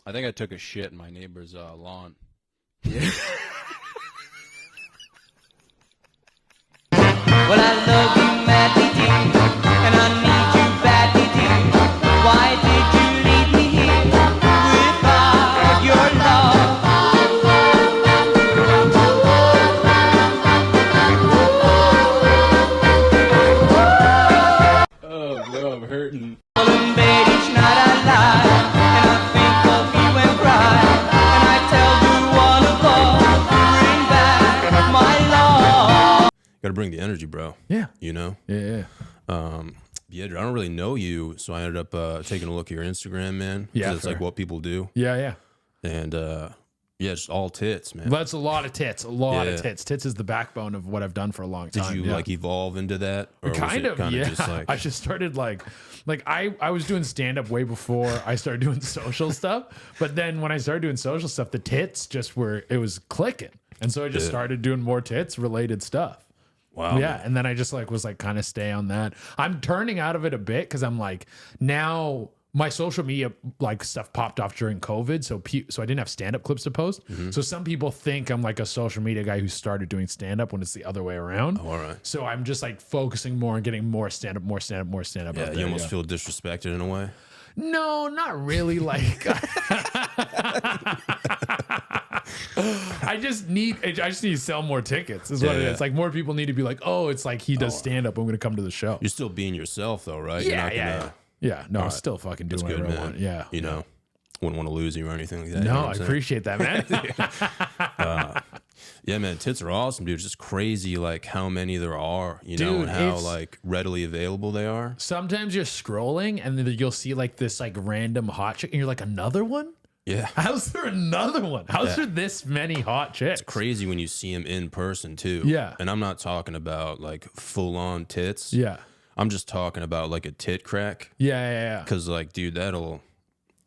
I think I took a shit in my neighbor's lawn. Yeah. Well, I love you madly, dear, and I need you badly, dear. Why did you leave me here without your love? Oh, bro, I'm hurting. Well, in bed each night I lie, and I think of you and cry, and I tell you one of love, bring back my love. Gotta bring the energy, bro. Yeah. You know? Yeah. Yeah, dude, I don't really know you, so I ended up taking a look at your Instagram, man. 'Cause Yeah, it's fair. like what people do. Yeah. And yeah, just all tits, man. That's a lot of tits. A lot Yeah. of tits. Tits is the backbone of what I've done for a long time. Did you yeah. like evolve into that? Or was Kind it of, kinda yeah. just like I just started like I was doing stand up way before I started doing social stuff. But then when I started doing social stuff, the tits just it was clicking. And so I just started doing more tits related stuff. wow. Yeah, and then I just was kind of stay on that. I'm turning out of it a bit because I'm like, now my social media stuff popped off during COVID, so I didn't have stand up clips to post. So some people think I'm like a social media guy who started doing stand up when it's the other way around. Oh, all right. So I'm just like focusing more on getting more stand up. Yeah, you almost feel disrespected in a way. No, not really. Like, I just need to sell more tickets. Is what it is. Like more people need to be like, oh, it's like he does stand up. I'm going to come to the show. You're still being yourself, though, right? You're Yeah, not gonna, yeah. No, I'm still fucking doing That's good, whatever I man. want. Yeah. You know, wouldn't want to lose you or anything like that. you know No, what I I'm saying? appreciate that, man. Yeah, man, tits are awesome, dude. It's just crazy, like how many there are, you know, Dude, and how it's- like readily available they are. Sometimes you're scrolling and then you'll see like this like random hot chick and you're like, another one? Yeah, How's there another one? How's Yeah. there this many hot chicks? crazy when you see them in person too. Yeah. and I'm not talking about like full on tits. Yeah. I'm just talking about like a tit crack. Yeah. Because like, dude, that'll,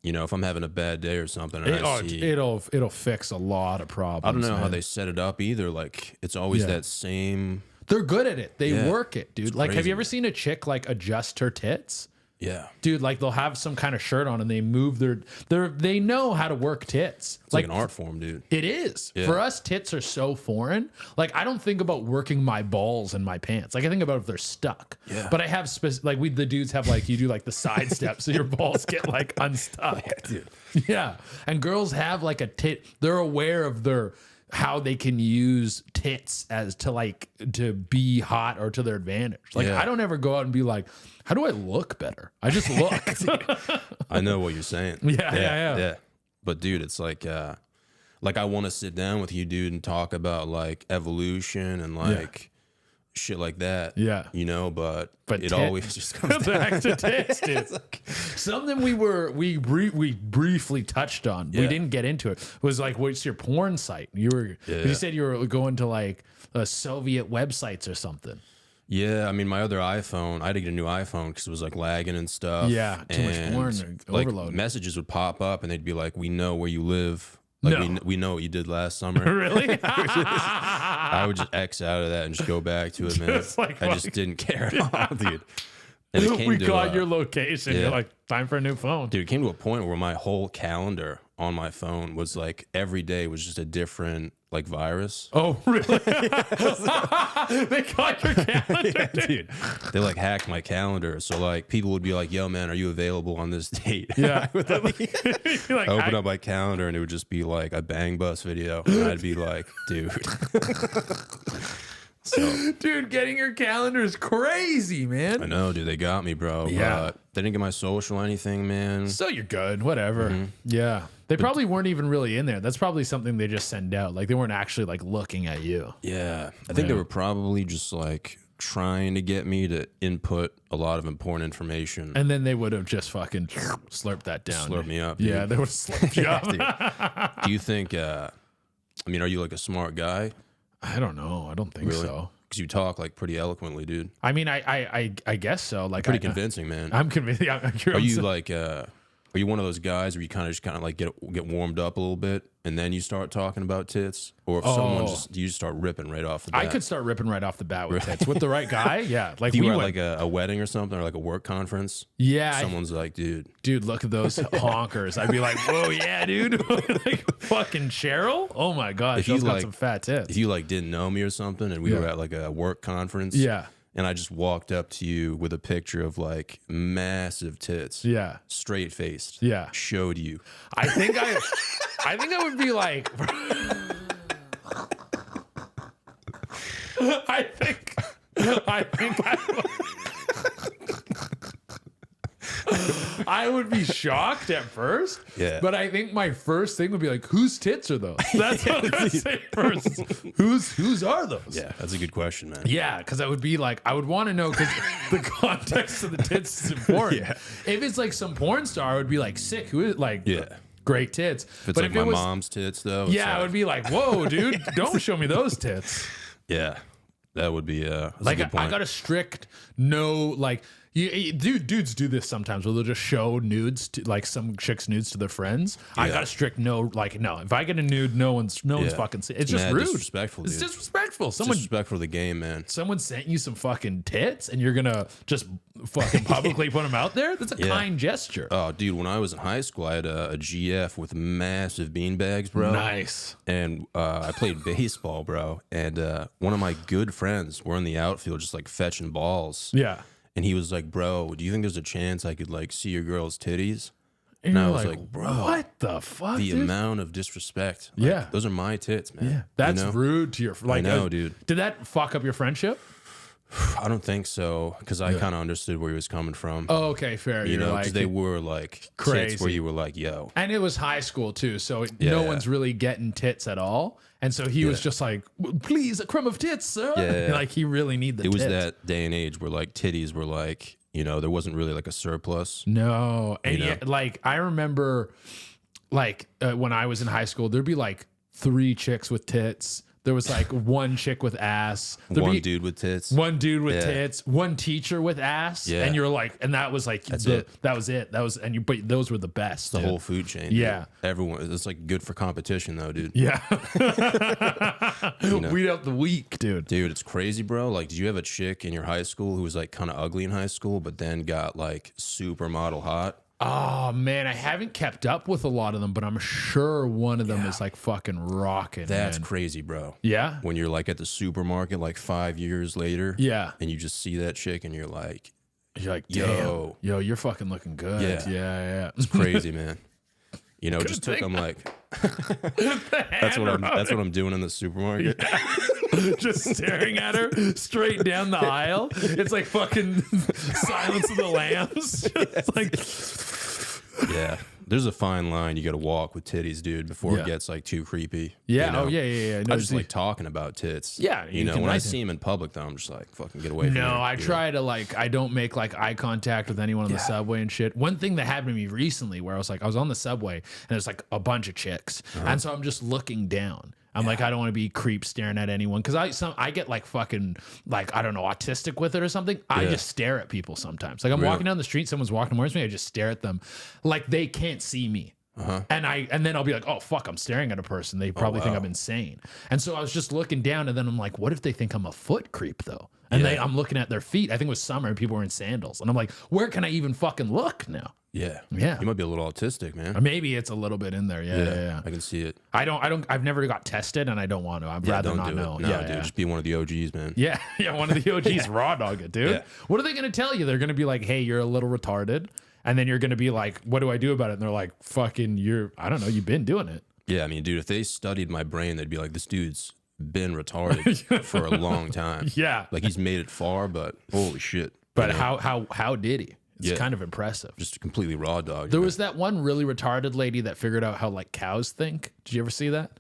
you know, if I'm having a bad day or something, and I see, It'll fix a lot of problems. I don't know how man. they set it up either. Like, it's always Yeah. that same. They're good at it. They Yeah. work it, dude. Like, have crazy, you ever man. seen a chick like adjust her tits? Yeah, Dude, like they'll have some kind of shirt on and they move they know how to work tits. it's like an art form, dude. It is. Yeah. For us, tits are so foreign. Like, I don't think about working my balls in my pants. Like, I think about if they're stuck. Yeah. But I have the dudes have like, you do like the side step so your balls get like unstuck. Dude. Yeah. And girls have like a tit. They're aware of how they can use tits to be hot or to their advantage. Like, Yeah. I don't ever go out and be like, how do I look better? I just look. I know what you're saying. Yeah. But dude, it's like I want to sit down with you, dude, and talk about like evolution and like shit like that. Yeah. you know, but it tit- always just comes down. Back to tits, dude. Something we briefly touched on. We Yeah. didn't get into it. Was like, what's your porn site? You said you were going to like Soviet websites or something. Yeah, I mean, my other iPhone, I had to get a new iPhone because it was like lagging and stuff. Yeah, too much and, porn, like, overload. messages would pop up and they'd be like, "We know where you live. Like No. we know what you did last summer." Really? I would just X out of that and just go back to it, man. Just like I just fucking- didn't care at all, dude. And it came We to, got your location. yeah. You're like, time for a new phone. dude, it came to a point where my whole calendar on my phone was like every day was just a different like virus. Oh, really? They got your calendar, Dude, they like hacked my calendar. So like people would be like, "Yo, man, are you available on this date?" Yeah. I would like, You're like, open up my calendar and it would just be like a Bang Bus video. And I'd be like, dude. So dude, getting your calendar is crazy, man. I know, dude, they got me, bro. Yeah. But they didn't get my social or anything, man. So you're good, whatever. Mm-hmm. Yeah. They probably weren't even really in there. That's probably something they just send out. Like they weren't actually like looking at you. Yeah. I think they were probably just like trying to get me to input a lot of important information. And then they would have just fucking slurped that down. Slurp me up. Yeah, dude. they would have slurped you up. Dude. Do you think, I mean, are you like a smart guy? I don't know. I don't think Really? so. Because you talk like pretty eloquently, dude. I mean, I guess so. Like Pretty convincing, man. I'm convinced. Yeah, Are you like, are Are you one of those guys where you kind of like get warmed up a little bit and then you start talking about tits, or if someone you just start ripping right off the bat? I could start ripping right off the bat with tits with the right guy. Yeah, like if you were at like a wedding or something, or like a work conference. Yeah, someone's like, dude, look at those honkers. I'd be like, whoa, yeah, dude, like fucking Cheryl. Oh my god, she's got some fat tits. If you like didn't know me or something, and we were at like a work conference, and I just walked up to you with a picture of like massive tits, straight faced, showed you. I think I would be like, I think I would be shocked at first. Yeah. But I think my first thing would be like, whose tits are those? That's what I'm gonna say first. Whose are those? Yeah, that's a good question, man. Yeah, because I would be like, I would want to know because the context of the tits is important. If it's like some porn star, I would be like, sick. Who is like, great tits. If it's like my mom's tits, though. Yeah, I would be like, whoa, dude, don't show me those tits. Yeah, that would be like a good point. I got a strict no, like dudes do this sometimes where they'll just show nudes to like some chicks nudes to their friends. I got a strict no, like no. If I get a nude, no one's fucking. It's just rude. Disrespectful. Dude. It's disrespectful. It's disrespectful to the game, man. Someone sent you some fucking tits, and you're gonna just fucking publicly put them out there. That's a kind gesture. Oh, dude, when I was in high school, I had a GF with massive beanbags, bro. Nice. And I played baseball, bro. And one of my good friends were in the outfield, just like fetching balls. Yeah. And he was like, bro, do you think there's a chance I could like see your girl's titties? And I was like, bro, what the fuck? The amount of disrespect. Like, those are my tits, man. Yeah. That's rude to your like. I know, dude. Did that fuck up your friendship? I don't think so, because I kind of understood where he was coming from. Oh, okay, fair. You know, because they were like crazy. Tits where you were like, yo. And it was high school too, so no one's really getting tits at all. And so he was just like, please, a crumb of tits, sir. Yeah. Like he really need the tits. It was that day and age where like titties were like, you know, there wasn't really like a surplus. No. And yet, like I remember like when I was in high school, there'd be like 3 chicks with tits. There was like 1 chick with ass. One dude with tits. 1 dude with tits. 1 teacher with ass. Yeah. And you're like, and that was like, that was it. That was, and you, but those were the best. The whole food chain. Yeah. Dude. Everyone, it's like good for competition though, dude. Yeah. You know? Weed out the weak, dude. Dude, it's crazy, bro. Like, did you have a chick in your high school who was like kind of ugly in high school, but then got like supermodel hot? Oh man, I haven't kept up with a lot of them, but I'm sure one of them is like fucking rocking. That's man. crazy, bro. Yeah. When you're like at the supermarket like 5 years later. Yeah. And you just see that chick and you're like, yo, you're fucking looking good. Yeah. Yeah. It's crazy, man. You know, just took them like that's what I'm doing in the supermarket. Yeah. Just staring at her straight down the aisle. It's like fucking Silence of the Lambs. It's like yeah. There's a fine line you got to walk with titties, dude, before it gets like too creepy. Yeah. You know? Oh yeah. No, I just like talking about tits. Yeah. You know, when I see them in public, though, I'm just like, fucking get away from me. No, I try to like, I don't make like eye contact with anyone on the subway and shit. One thing that happened to me recently where I was on the subway and there's like a bunch of chicks. And so I'm just looking down. I'm like, I don't want to be creep staring at anyone because I get like fucking like I don't know autistic with it or something. I just stare at people sometimes. Like I'm walking down the street, someone's walking towards me, I just stare at them, like they can't see me. And then I'll be like, oh fuck, I'm staring at a person. They probably think I'm insane. And so I was just looking down, and then I'm like, what if they think I'm a foot creep though? And I'm looking at their feet. I think it was summer, and people were in sandals, and I'm like, where can I even fucking look now? Yeah. You might be a little autistic, man. Or maybe it's a little bit in there. Yeah. I can see it. I've never got tested and I don't want to. I'd rather not know. No, dude, just be one of the OGs, man. Yeah. One of the OGs raw dog it, dude. Yeah. What are they going to tell you? They're going to be like, hey, you're a little retarded. And then you're going to be like, what do I do about it? And they're like, fucking, I don't know. You've been doing it. Yeah. I mean, dude, if they studied my brain, they'd be like, this dude's been retarded for a long time. Yeah. Like he's made it far, but holy shit. But how did he? It's kind of impressive. Just a completely raw dog. There was that one really retarded lady that figured out how like cows think. Did you ever see that?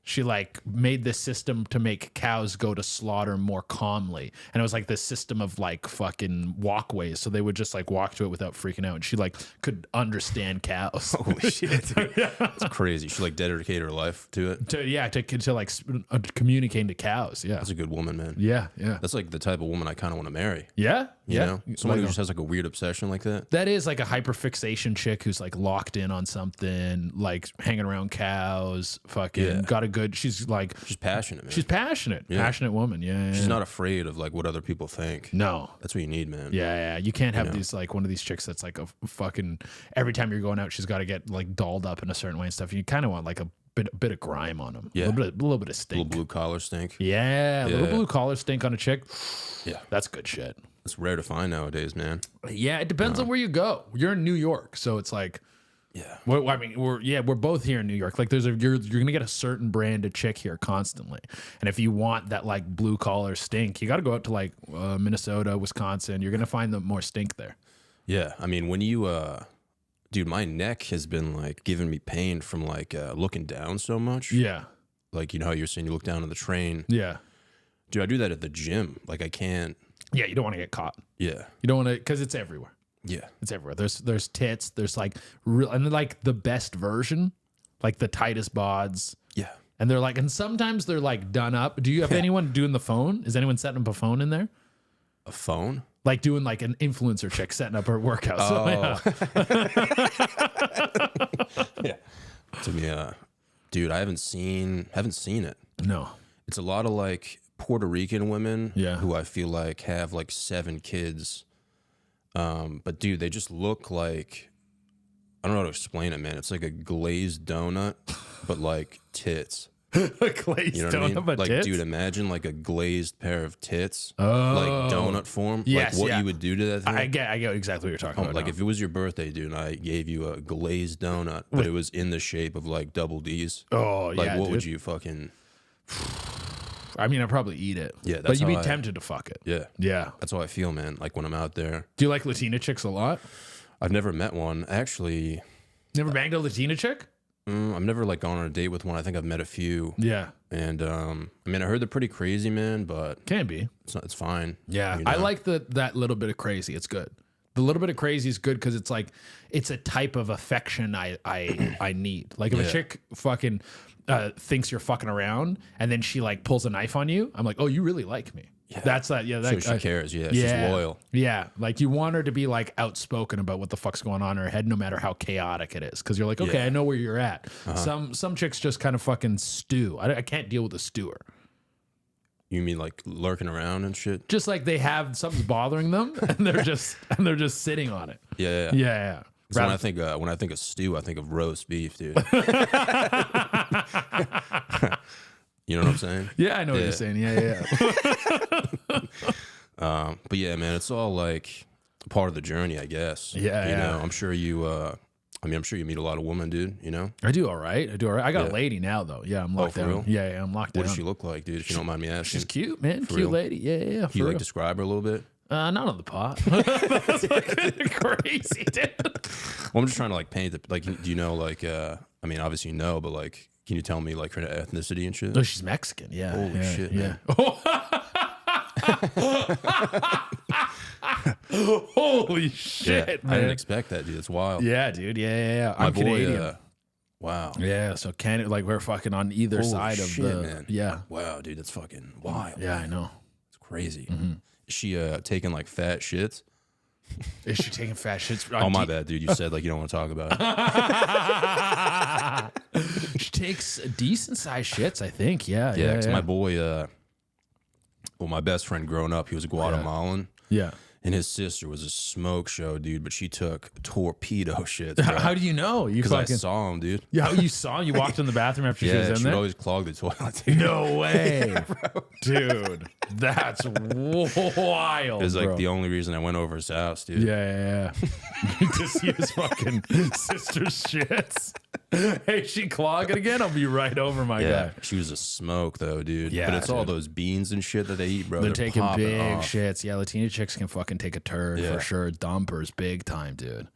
She like made this system to make cows go to slaughter more calmly. And it was like this system of like fucking walkways. So they would just like walk to it without freaking out. And she like could understand cows. Holy shit. It's crazy. She like dedicated her life to it. To like communicating to cows. Yeah. That's a good woman, man. Yeah. That's like the type of woman I kind of want to marry. Yeah. You know, someone who just has like a weird obsession like that. That is like a hyperfixation chick who's like locked in on something, like hanging around cows, fucking got a good, she's passionate, man. She's passionate. Passionate woman. Yeah. She's not afraid of like what other people think. No. That's what you need, man. Yeah. You can't have these like one of these chicks that's like a fucking, every time you're going out, she's got to get like dolled up in a certain way and stuff. You kind of want like a bit of grime on them. Yeah. A little bit of stink. A little blue collar stink. Yeah. A little blue collar stink on a chick. Yeah. That's good shit. It's rare to find nowadays, man. Yeah, it depends on where you go. You're in New York, so it's like, I mean, we're both here in New York. Like, you're gonna get a certain brand of chick here constantly, and if you want that like blue collar stink, you got to go out to like Minnesota, Wisconsin. You're gonna find the more stink there. Yeah, I mean, when you, dude, my neck has been like giving me pain from like looking down so much. Yeah, like you know how you're saying you look down on the train. Yeah, dude, I do that at the gym. Like I can't. Yeah, you don't want to get caught. Yeah. You don't want to, because it's everywhere. Yeah. It's everywhere. There's tits. There's like real, and like the best version, like the tightest bods. Yeah. And they're like, and sometimes they're like done up. Do you have anyone doing the phone? Is anyone setting up a phone in there? A phone? Like doing like an influencer chick setting up her workout. Oh. Yeah. To me, dude, I haven't seen it. No. It's a lot of like Puerto Rican women who I feel like have like 7 kids. But dude, they just look like, I don't know how to explain it, man. It's like a glazed donut, but like tits. A glazed you know donut, what I mean? but Like, tits? dude, imagine like a glazed pair of tits, Oh. like donut form. Yes, like what you would do to that thing. I get exactly what you're talking about. Like now. if it was your birthday, dude, and I gave you a glazed donut, but it was in the shape of like double D's. Oh, like yeah, what dude. would you fucking? I mean, I'd probably eat it. Yeah, that's but you'd be how tempted to fuck it. Yeah, Yeah. that's how I feel, man. Like when I'm out there. Do you like Latina chicks a lot? I've never met one. Actually, Never banged a Latina chick? I've never like gone on a date with one. I think I've met a few. Yeah. And I mean, I heard they're pretty crazy, man, but Can be. it's fine. Yeah. you know? I like that little bit of crazy. It's good. The little bit of crazy is good because it's like, it's a type of affection I need. Like if a chick fucking thinks you're fucking around and then she like pulls a knife on you, I'm like, oh, you really like me. Yeah. That's that. Yeah. That, So she cares. Yeah, she's loyal. Yeah. Like you want her to be like outspoken about what the fuck's going on in her head, no matter how chaotic it is. Cause you're like, okay, I know where you're at. Some chicks just kind of fucking stew. I can't deal with a stewer. You mean like lurking around and shit? Just like they have something's bothering them and they're just sitting on it. Yeah. Yeah. So when I think of stew, I think of roast beef, dude. You know what I'm saying? Yeah, I know what you're saying. Yeah. But yeah, man, it's all like part of the journey, I guess. Yeah, You yeah. know, I'm sure you. I'm sure you meet a lot of women, dude. You know. I do all right. I got a lady now though. Yeah, I'm locked for down. real? Yeah, I'm locked What down. does she look like, dude? If you don't mind me asking. She's cute, man. Cute real? lady. Yeah. Can you like describe her a little bit? Not on the pot. That's fucking crazy, dude. Well, I'm just trying to like paint the like. Do you know like? I mean, obviously you know, but like, can you tell me like her ethnicity and shit? No, she's Mexican. Yeah. Holy shit, man. Holy shit, Yeah, man. I didn't expect that, dude. It's wild. Yeah, dude. Yeah. My I'm boy, Canadian. Wow. Yeah, so Canada, like we're fucking on either Holy side of shit, the. man. Yeah. Wow, dude, that's fucking wild. Yeah, I know. It's crazy. Mm-hmm. Is she taking like fat shits? Is she taking fat shits? Oh my bad, dude. You said like you don't want to talk about it. She takes decent sized shits, I think. Yeah. Yeah, 'cause my boy, well, my best friend growing up, he was a Guatemalan. Yeah. And his sister was a smoke show, dude, but she took torpedo shits. Bro. How do you know? You Because I fucking saw him, dude. Yeah, you saw? You walked in the bathroom after she was Yeah, in she there? would always clog the toilet, dude. No way. Dude, that's wild. It was like bro. the only reason I went over his house, dude. Yeah. To see his fucking sister's shits. Hey, she clogging again? I'll be right over, my guy. She was a smoke, though, dude. Yeah, But it's all dude. those beans and shit that they eat, bro. They're taking popping big off. shits. Yeah, Latina chicks can fucking take a turd for sure. Dumpers, big time, dude.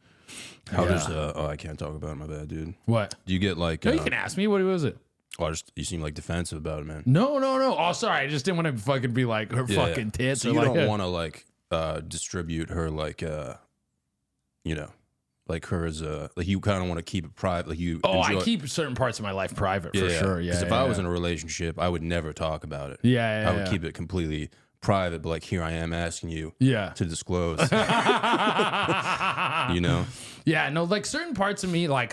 How there's I can't talk about it, my bad, dude. What? Do you get like No, you can ask me. What was it? you seem like defensive about it, man. No. Oh, sorry. I just didn't want to fucking be like her fucking tits. So or you like, don't want to like distribute her like you know, like her as like you kind of want to keep it private, like you I keep certain parts of my life private for sure. Yeah. Because if I was in a relationship, I would never talk about it. Yeah. I would keep it completely private, but like here I am asking you to disclose. You know? Yeah, no, like certain parts of me, like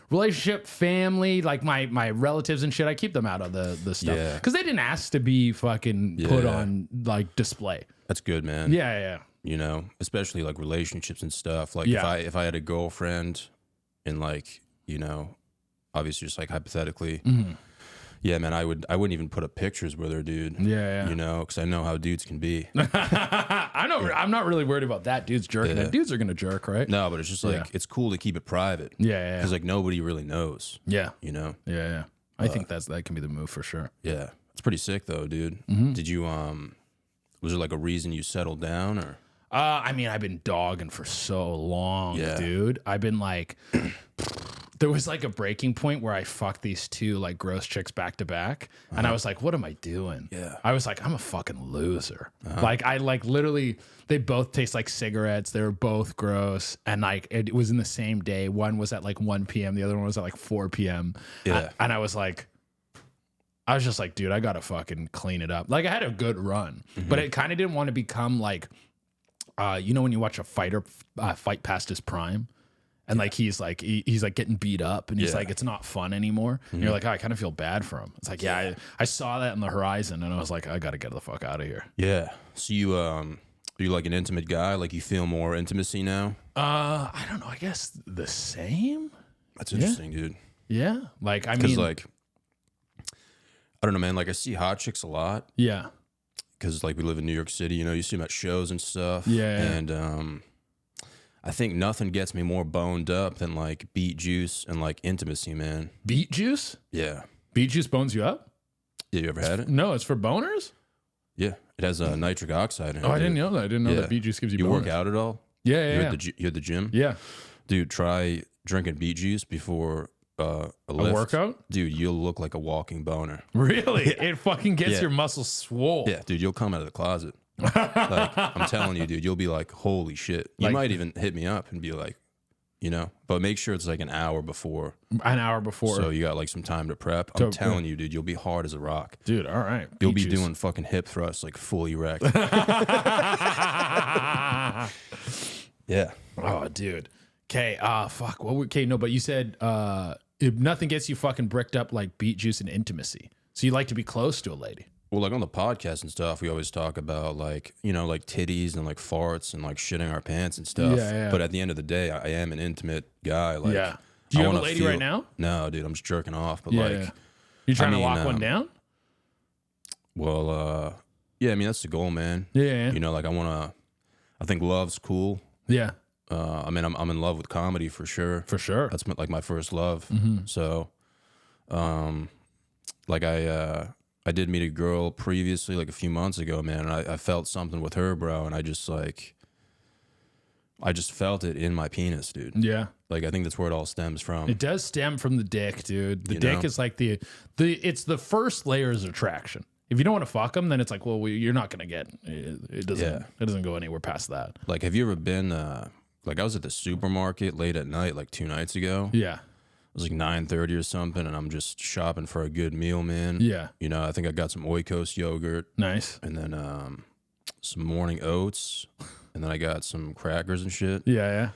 relationship, family, like my relatives and shit, I keep them out of the stuff. Yeah. Because they didn't ask to be fucking put on like display. That's good, man. Yeah. You know, especially like relationships and stuff. Like if I had a girlfriend and like, you know, obviously just like hypothetically, yeah, man, I wouldn't even put up pictures with her, dude. Yeah. You know, because I know how dudes can be. I know. I'm not really worried about that. Dudes jerking. Yeah. Dudes are gonna jerk, right? No, but it's just like it's cool to keep it private. Yeah. Because like nobody really knows. Yeah. You know. Yeah. I think that can be the move for sure. Yeah, it's pretty sick though, dude. Did you was there like a reason you settled down or? I mean, I've been dogging for so long, Yeah. dude. I've been like, there was like a breaking point where I fucked these two like gross chicks back to back, and I was like, what am I doing? Yeah. I was like, I'm a fucking loser. Like I like literally, they both taste like cigarettes. They were both gross, and like it was in the same day. One was at like 1 p.m. The other one was at like 4 p.m. Yeah. And I was just like, dude, I gotta fucking clean it up. Like I had a good run, but it kind of didn't want to become like, you know, when you watch a fighter fight past his prime, and like he's like getting beat up, and he's like, it's not fun anymore. And you're like, oh, I kind of feel bad for him. It's like, I saw that on the horizon, and I was like, I gotta get the fuck out of here. Yeah. So you are you like an intimate guy? Like you feel more intimacy now? I don't know. I guess the same. That's interesting, dude. Yeah. Like I Because mean, like I don't know, man. Like I see hot chicks a lot. yeah. Because like we live in New York City, you know, you see them at shows and stuff. Yeah. And I think nothing gets me more boned up than like beet juice and like intimacy, man. Beet juice. Yeah. Beet juice bones you up? Yeah, you ever had it? No, it's for boners. Yeah. It has nitric oxide in it. Oh, I didn't dude. know that. I didn't know that beet juice gives you. You boners. work out at all? Yeah. You at the gym? Yeah. Dude, try drinking beet juice before a lift. workout? Dude, you'll look like a walking boner. Really? It fucking gets Yeah. your muscles swole. Yeah, dude, you'll come out of the closet. Like, I'm telling you, dude, you'll be like, holy shit. You Like- might even hit me up and be like, you know, but make sure it's like an hour before. An hour before. So you got like some time to prep. I'm telling you, dude, you'll be hard as a rock. Dude, all right. You'll Beet be juice. doing fucking hip thrusts like fully erect. Yeah. Oh, dude. Okay. Fuck. Okay. No, but you said if nothing gets you fucking bricked up like beet juice and intimacy. So you like to be close to a lady. Well, like on the podcast and stuff, we always talk about like, you know, like titties and like farts and like shitting our pants and stuff. Yeah. But at the end of the day, I am an intimate guy. Like, Yeah. Do you I have a wanna lady feel- right now? No, dude, I'm just jerking off. But Yeah. like, Yeah. You trying I to mean, lock one down? well, yeah, I mean, that's the goal, man. Yeah. You know, like I think love's cool. Yeah. I mean, I'm in love with comedy for sure. For sure. That's like my first love. So, like I did meet a girl previously, like a few months ago, man, and I felt something with her, bro, and I just felt it in my penis, dude. Yeah. Like I think that's where it all stems from. It does stem from the dick, dude. The You dick know? is like it's the first layers of attraction. If you don't want to fuck them, then it's like, well, you're not gonna get it. It doesn't go anywhere past that. Like, have you ever been? Like I was at the supermarket late at night, like 2 nights ago. Yeah. It was like 9:30 or something, and I'm just shopping for a good meal, man. Yeah. You know, I think I got some Oikos yogurt, Nice. and then some morning oats, and then I got some crackers and shit. Yeah.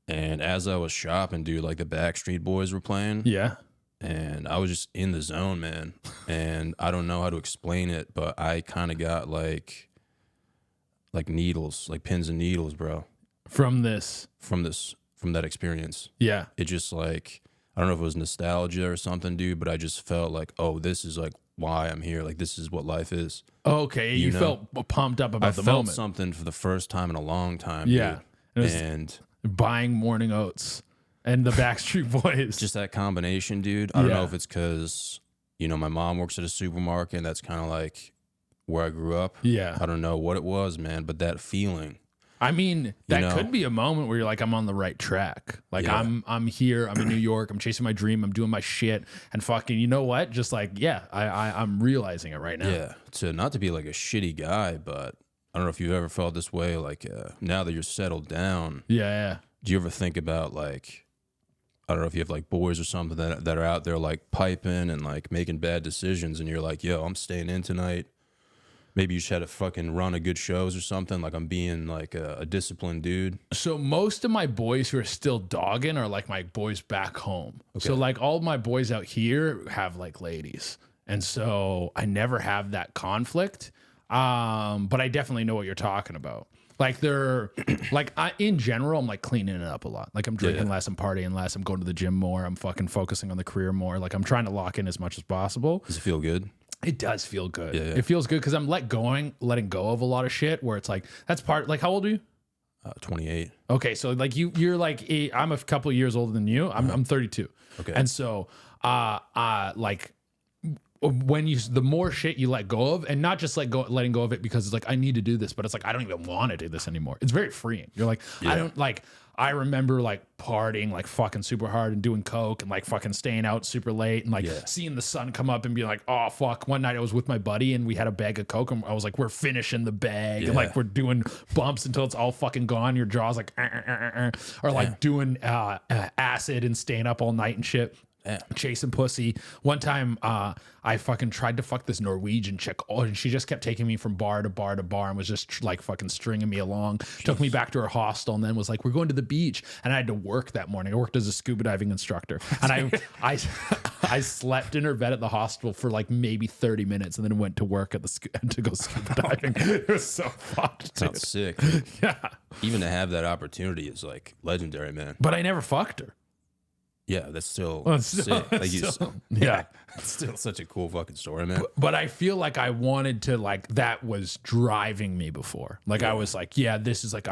And as I was shopping, dude, like the Backstreet Boys were playing, Yeah. and I was just in the zone, man. And I don't know how to explain it, but I kind of got like needles, like pins and needles, bro, From this. from that experience. Yeah. It just like, I don't know if it was nostalgia or something, dude, but I just felt like, oh, this is like why I'm here. Like this is what life is. Okay. You know? felt pumped up about I the felt moment. something for the first time in a long time. Yeah. Dude. It was And buying morning oats and the Backstreet Boys. just that combination, dude. I don't know Yeah. if it's because, you know, my mom works at a supermarket and that's kind of like where I grew up. Yeah. I don't know what it was, man, but that feeling. I mean, that know? could be a moment where you're like, I'm on the right track. Like Yeah. I'm here. I'm in New York. I'm chasing my dream. I'm doing my shit. And fucking, you know what? Just like, yeah, I'm realizing it right now. Yeah. Not to be like a shitty guy, but I don't know if you've ever felt this way. Like now that you're settled down, Yeah. do you ever think about like, I don't know if you have like boys or something that are out there like piping and like making bad decisions and you're like, yo, I'm staying in tonight. Maybe you just had to fucking run a good shows or something. Like I'm being like a disciplined dude. So most of my boys who are still dogging are like my boys back home. Okay. So like all my boys out here have like ladies. And so I never have that conflict. But I definitely know what you're talking about. Like they're like in general, I'm like cleaning it up a lot. Like I'm drinking less, I'm partying less, I'm going to the gym more, I'm fucking focusing on the career more. Like I'm trying to lock in as much as possible. Does it feel good? It does feel good. Yeah. It feels good because I'm letting go of a lot of shit where it's like, that's part, like how old are you? 28. Okay. So like you're like, I'm a couple of years older than you. I'm 32. Okay. And so, like, when the more shit you let go of, and not just letting go of it because it's like, I need to do this, but it's like, I don't even want to do this anymore. It's very freeing. You're like, I remember like partying like fucking super hard and doing coke and like fucking staying out super late and like seeing the sun come up and being like, oh fuck. One night I was with my buddy and we had a bag of coke and I was like, we're finishing the bag and like we're doing bumps until it's all fucking gone. Your jaw's like, or like doing acid and staying up all night and shit. Chasing pussy. One time, I fucking tried to fuck this Norwegian chick. Oh, and she just kept taking me from bar to bar to bar and was just like fucking stringing me along. Took me back to her hostel and then was like, "We're going to the beach." And I had to work that morning. I worked as a scuba diving instructor, and I slept in her bed at the hostel for like maybe 30 minutes, and then went to work at to go scuba diving. It was so fucked. Sounds sick. Yeah. Even to have that opportunity is like legendary, man. But I never fucked her. Yeah, that's still sick. Yeah. It's still such a cool fucking story, man. But I feel like I wanted to, like, that was driving me before. Like, I was like, yeah, this is like,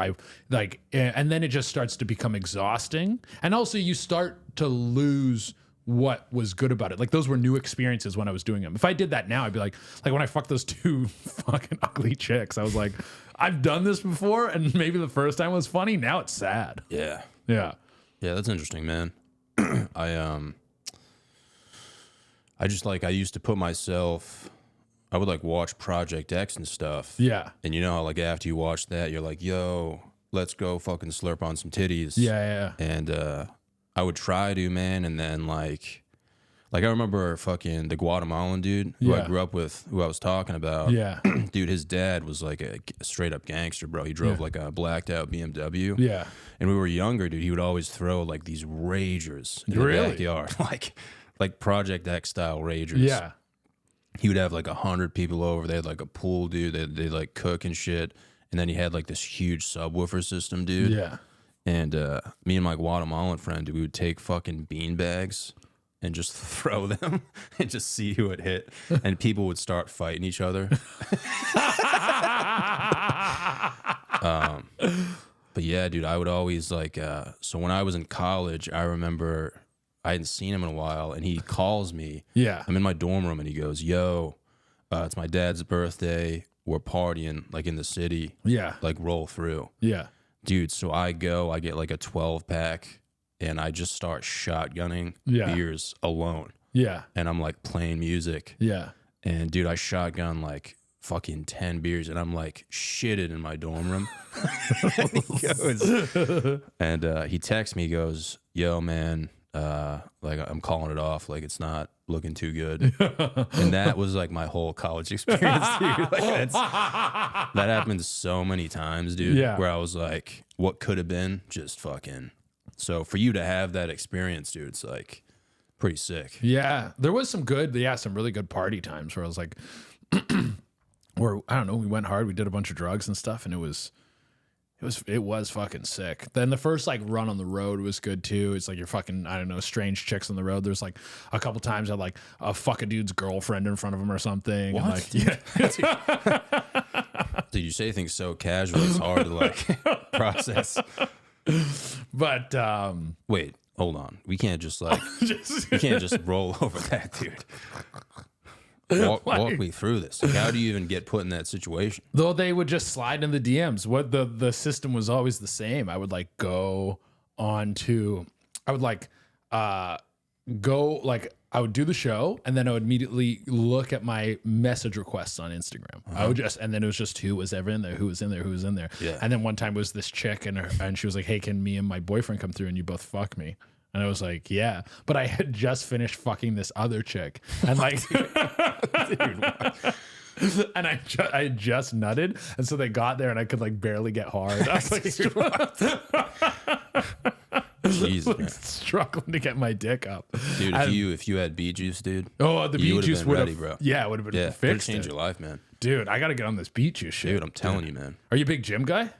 and then it just starts to become exhausting. And also you start to lose what was good about it. Like, those were new experiences when I was doing them. If I did that now, I'd be like when I fucked those two fucking ugly chicks, I was like, I've done this before, and maybe the first time was funny. Now it's sad. Yeah. Yeah. Yeah, that's interesting, man. I just like, I used to put myself, I would like watch Project X and stuff. Yeah. And you know how like after you watch that, you're like, yo, let's go fucking slurp on some titties. Yeah. And I would try to, man. And then like I remember fucking the Guatemalan dude who I grew up with, who I was talking about. Yeah. Dude, his dad was like a straight up gangster, bro. He drove like a blacked out BMW. Yeah. And we were younger, dude. He would always throw like these ragers in the backyard, like Project X style ragers. Yeah. He would have like 100 people over. They had like a pool, dude. They like cook and shit. And then he had like this huge subwoofer system, dude. Yeah. And me and my Guatemalan friend, dude, we would take fucking bean bags and just throw them and just see who it hit. And people would start fighting each other. But yeah, dude, I would always like, so when I was in college, I remember I hadn't seen him in a while, and he calls me. Yeah. I'm in my dorm room, and he goes, yo, it's my dad's birthday. We're partying, like, in the city. Yeah. Like, roll through. Yeah. Dude, so I get, like, a 12-pack, and I just start shotgunning beers alone. Yeah. And I'm, like, playing music. Yeah. And, dude, I shotgun, like, fucking 10 beers, and I'm, like, shitted in my dorm room. And he texts me, he goes, yo, man, like, I'm calling it off. Like, it's not looking too good. And that was, like, my whole college experience, dude. Like, that happened so many times, dude, where I was like, what could have been, just fucking. So for you to have that experience, dude, it's, like, pretty sick. Yeah. There was some really good party times where I was like, where, I don't know, we went hard, we did a bunch of drugs and stuff, and it was fucking sick. Then the first like run on the road was good too. It's like you're fucking, I don't know, strange chicks on the road. There's like a couple times I like a fuck a dude's girlfriend in front of him or something. What? And like, yeah. Dude, you say things so casual, it's hard to like process. But wait, hold on. We can't just like we can't just roll over that, dude. Walk me through this. Like, how do you even get put in that situation? Though they would just slide in the DMs. What the system was always the same. I would like go on to, I would like go like I would do the show and then I would immediately look at my message requests on Instagram. I would just, and then it was just who was ever in there, who was in there, who was in there. Yeah. And then one time was this chick and she was like, hey, can me and my boyfriend come through and you both fuck me? And I was like, yeah. But I had just finished fucking this other chick. And like, Dude, And I just nutted, and so they got there, and I could like barely get hard. I was like, Jesus, man. struggling to get my dick up, Dude. And- If you had beet juice, dude. oh, the you beet juice would ready, have, bro. yeah, it would have been Yeah, could fixed. change your life, man. Dude, I got to get on this beet juice shit. Dude, I'm telling you, man. Are you a big gym guy?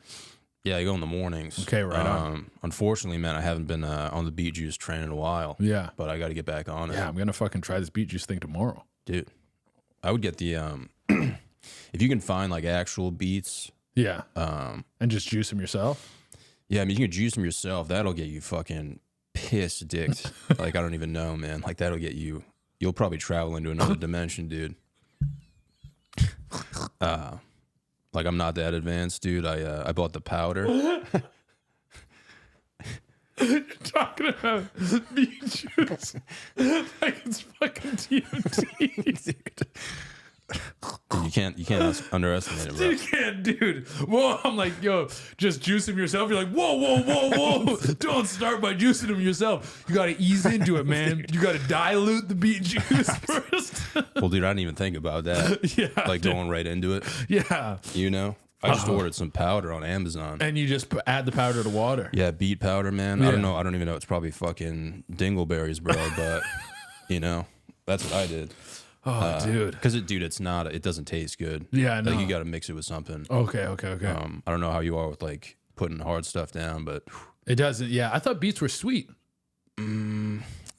Yeah, I go in the mornings. Okay, right on. Unfortunately, man, I haven't been on the beet juice train in a while. Yeah. But I got to get back on it. Yeah, I'm gonna fucking try this beet juice thing tomorrow. Dude, I would get the if you can find like actual beets. Yeah. And just juice them yourself. Yeah, I mean you can juice them yourself. That'll get you fucking piss dicked. Like I don't even know, man. Like that'll get you. You'll probably travel into another dimension, dude. Like I'm not that advanced, dude. I bought the powder. You're talking about beet juice like it's fucking TNT. Dude, you can't underestimate it, bro. You can't, dude. Whoa, I'm like, yo, just juice them yourself. You're like, whoa. Don't start by juicing them yourself. You got to ease into it, man. You got to dilute the beet juice first. Well, dude, I didn't even think about that. Yeah, Like dude. going right into it. Yeah. You know? I just ordered some powder on Amazon. And you just add the powder to water. Yeah, beet powder, man. Yeah. I don't know. I don't even know. It's probably fucking dingleberries, bro. But you know, that's what I did. Oh, dude. Because it's not. It doesn't taste good. Yeah, I know. Like you got to mix it with something. Okay. I don't know how you are with like putting hard stuff down, but It doesn't. Yeah, I thought beets were sweet.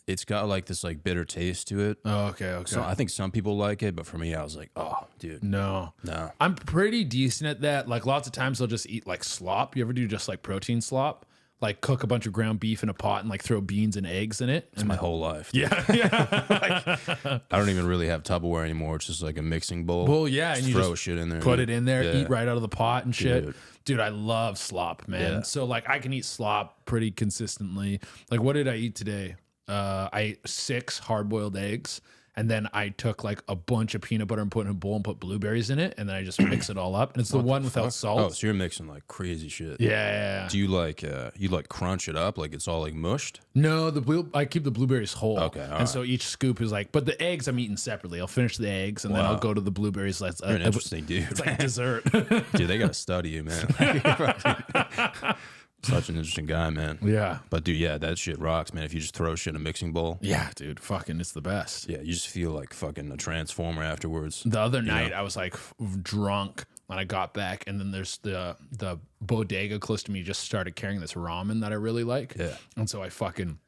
it's got like this like bitter taste to it. Oh, okay. So I think some people like it, but for me, I was like, oh, dude, No. I'm pretty decent at that. Like lots of times I'll just eat like slop. You ever do just like protein slop? Like cook a bunch of ground beef in a pot and like throw beans and eggs in it. It's my whole life. Dude. Yeah. I don't even really have Tupperware anymore. It's just like a mixing bowl. Well, yeah, Just and you throw just shit in there. Put dude. it in there, Yeah. eat right out of the pot and shit. Dude. Dude, I love slop, man. Yeah. So like I can eat slop pretty consistently. Like what did I eat today? I ate 6 hard-boiled eggs, and then I took like a bunch of peanut butter and put it in a bowl and put blueberries in it, and then I just mix it all up. And it's the one without salt. Oh, so you're mixing like crazy shit. Yeah. Do you like crunch it up like it's all like mushed? No, I keep the blueberries whole. Okay, all and right. so each scoop is like, but the eggs I'm eating separately. I'll finish the eggs and then I'll go to the blueberries. That's You're an interesting dude. It's like dessert. Dude, they gotta study you, man. Such an interesting guy, man. Yeah. But dude, yeah, that shit rocks, man. If you just throw shit in a mixing bowl, Yeah, dude, fucking, it's the best. yeah, you just feel like fucking a transformer afterwards. The other night I was like drunk when I got back, and then there's the bodega close to me just started carrying this ramen that I really like. Yeah. And so I fucking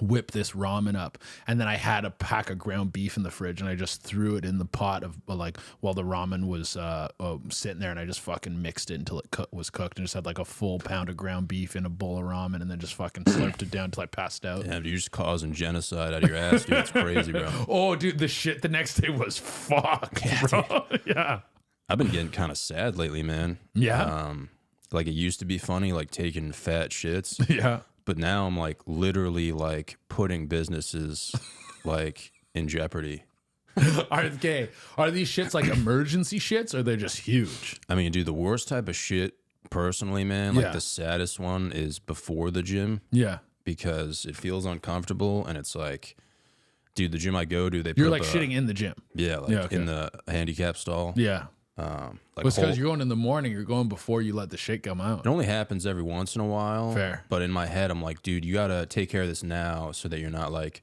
whipped this ramen up, and then I had a pack of ground beef in the fridge, and I just threw it in the pot of like while the ramen was sitting there, and I just fucking mixed it until it was cooked, and just had like a full pound of ground beef in a bowl of ramen, and then just fucking slurped it down until I passed out. Damn, dude, you're just causing genocide out of your ass, dude. It's crazy, bro. Oh, dude, the shit the next day was fucked, bro. Yeah. I've been getting kind of sad lately, man. Yeah. Like it used to be funny, like taking fat shits. Yeah. But now I'm like literally like putting businesses like in jeopardy. Are these shits like emergency shits, or they're just huge? I mean, dude, the worst type of shit personally, man, like Yeah. the saddest one is before the gym Yeah. because it feels uncomfortable and it's like, dude, the gym I go to, they You're put like up a- shitting in the gym. Yeah, like Yeah, okay. in the handicap stall. Yeah. Like Well, it's whole- because you're going in the morning. You're going before you let the shit come out. it only happens every once in a while. Fair. But in my head, I'm like, dude, you gotta take care of this now so that you're not like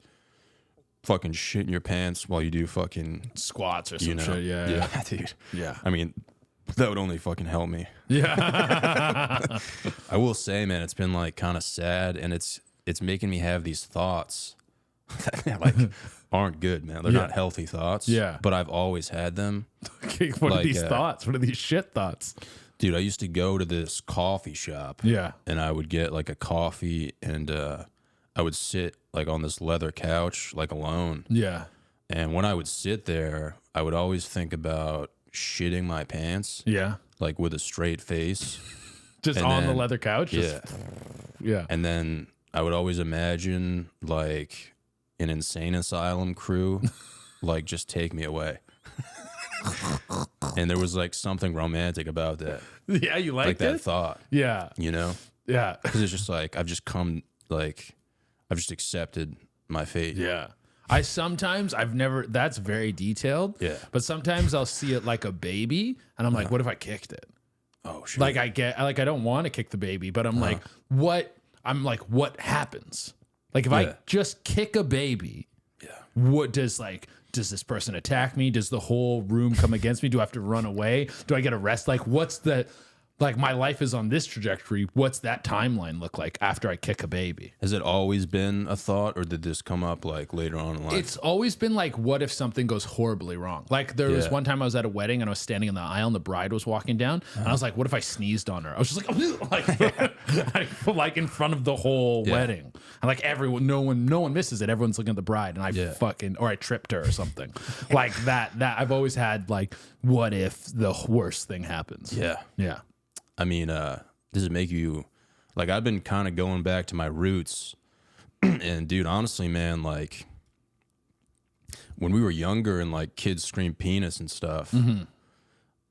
fucking shitting your pants while you do fucking, Squats or some you know, shit. Yeah. dude. Yeah. I mean, that would only fucking help me. Yeah. I will say, man, it's been like kind of sad, and it's making me have these thoughts that like aren't good, man. They're Yeah. not healthy thoughts. Yeah. But I've always had them. Okay, what are Like, these thoughts? What are these shit thoughts? Dude, I used to go to this coffee shop. Yeah. And I would get like a coffee, and I would sit like on this leather couch, like alone. Yeah. And when I would sit there, I would always think about shitting my pants, Yeah. like with a straight face. Just And on the then- leather couch. Yeah. Yeah. And then I would always imagine like an insane asylum crew, like just take me away. And there was like something romantic about that, Yeah. You like like that it? thought, Yeah. you know? Yeah. Because it's just like I've just accepted my fate. Yeah. I've never, that's very ddetailed. Yeah. But sometimes I'll see it like a baby and I'm like, what if I kicked it? Oh shit. Like I don't want to kick the baby, but I'm like, what happens? Like if I just kick a baby, what does this person attack me? Does the whole room come against me? Do I have to run away? Do I get arrested? Like what's the, like my life is on this trajectory. What's that timeline look like after I kick a baby? Has it always been a thought, or did this come up like later on in life? It's always been like, what if something goes horribly wring? Like there was one time I was at a wedding and I was standing in the aisle and the bride was walking down and I was like, what if I sneezed on her? I was just like in front of the whole wedding. And like everyone, no one misses it. Everyone's looking at the bride and I tripped her or something like that. I've always had like, what if the worst thing happens? Yeah. Yeah. I mean, does it make you like? I've been kind of going back to my roots, and dude, honestly, man, like when we were younger and like kids scream penis and stuff,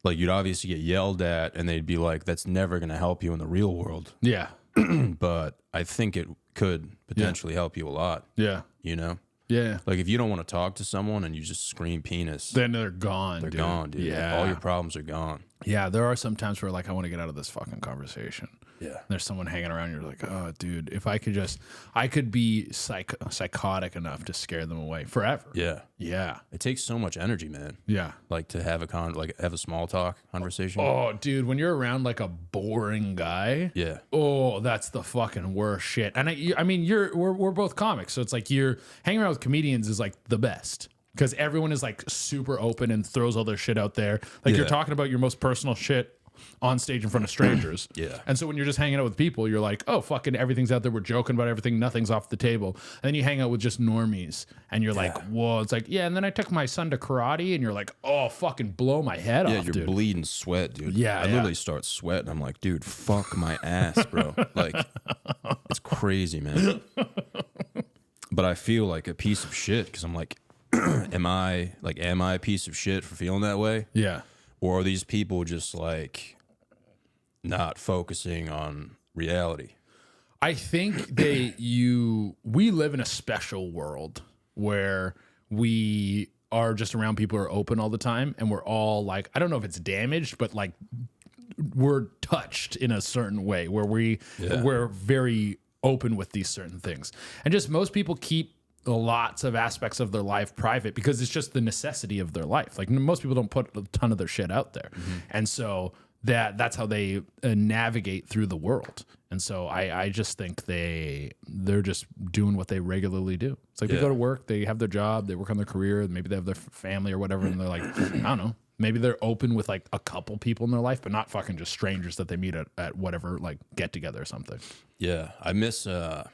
like you'd obviously get yelled at, and they'd be like, "That's never gonna help you in the real world." Yeah, but I think it could potentially help you a lot. Yeah, you know. Yeah. Like if you don't want to talk to someone and you just scream penis, then they're gone. They're gone, dude. Yeah. Like, all your problems are gone. Yeah. There are some times where like, I want to get out of this fucking conversation. Yeah. And there's someone hanging around. You're like, oh, dude, if I could be psychotic enough to scare them away forever. Yeah. Yeah. It takes so much energy, man. Yeah. Like to have have a small talk conversation. Oh, dude, when you're around like a boring guy. Yeah. Oh, that's the fucking worst shit. And I mean, we're both comics, so it's like you're hanging around with comedians is like the best because everyone is like super open and throws all their shit out there. Like you're talking about your most personal shit on stage in front of strangers. Yeah. And so when you're just hanging out with people, you're like, oh, fucking everything's out there. We're joking about everything. Nothing's off the table. And then you hang out with just normies and you're like, whoa. It's like, yeah. And then I took my son to karate and you're like, oh, fucking blow my head off, you're dude. bleeding sweat, dude. Yeah, I literally start sweating. I'm like, dude, fuck my ass, bro. Like, it's crazy, man. But I feel like a piece of shit because I'm like, am I a piece of shit for feeling that way? Yeah. Or are these people just like not focusing on reality? I think we live in a special world where we are just around people who are open all the time. And we're all like, I don't know if it's damaged, but like we're touched in a certain way where we're very open with these certain things. And just most people keep lots of aspects of their life private because it's just the necessity of their life. Like most people don't put a ton of their shit out there. And so that's how they navigate through the world. And so I just think they're just doing what they regularly do. It's like they go to work, they have their job, they work on their career, maybe they have their family or whatever. And they're like, I don't know, maybe they're open with like a couple people in their life, but not fucking just strangers that they meet at whatever, like get together or something. Yeah. I miss, I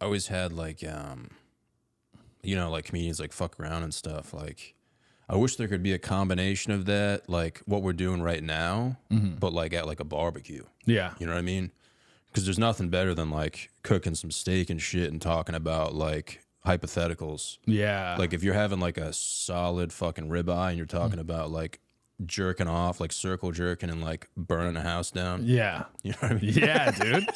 always had like, you know, like comedians like fuck around and stuff. Like, I wish there could be a combination of that, like what we're doing right now, but like at like a barbecue. Yeah. You know what I mean? Because there's nothing better than like cooking some steak and shit and talking about like hypotheticals. Yeah. Like if you're having like a solid fucking ribeye and you're talking about like jerking off, like circle jerking and like burning a house down. Yeah. You know what I mean? Yeah, dude.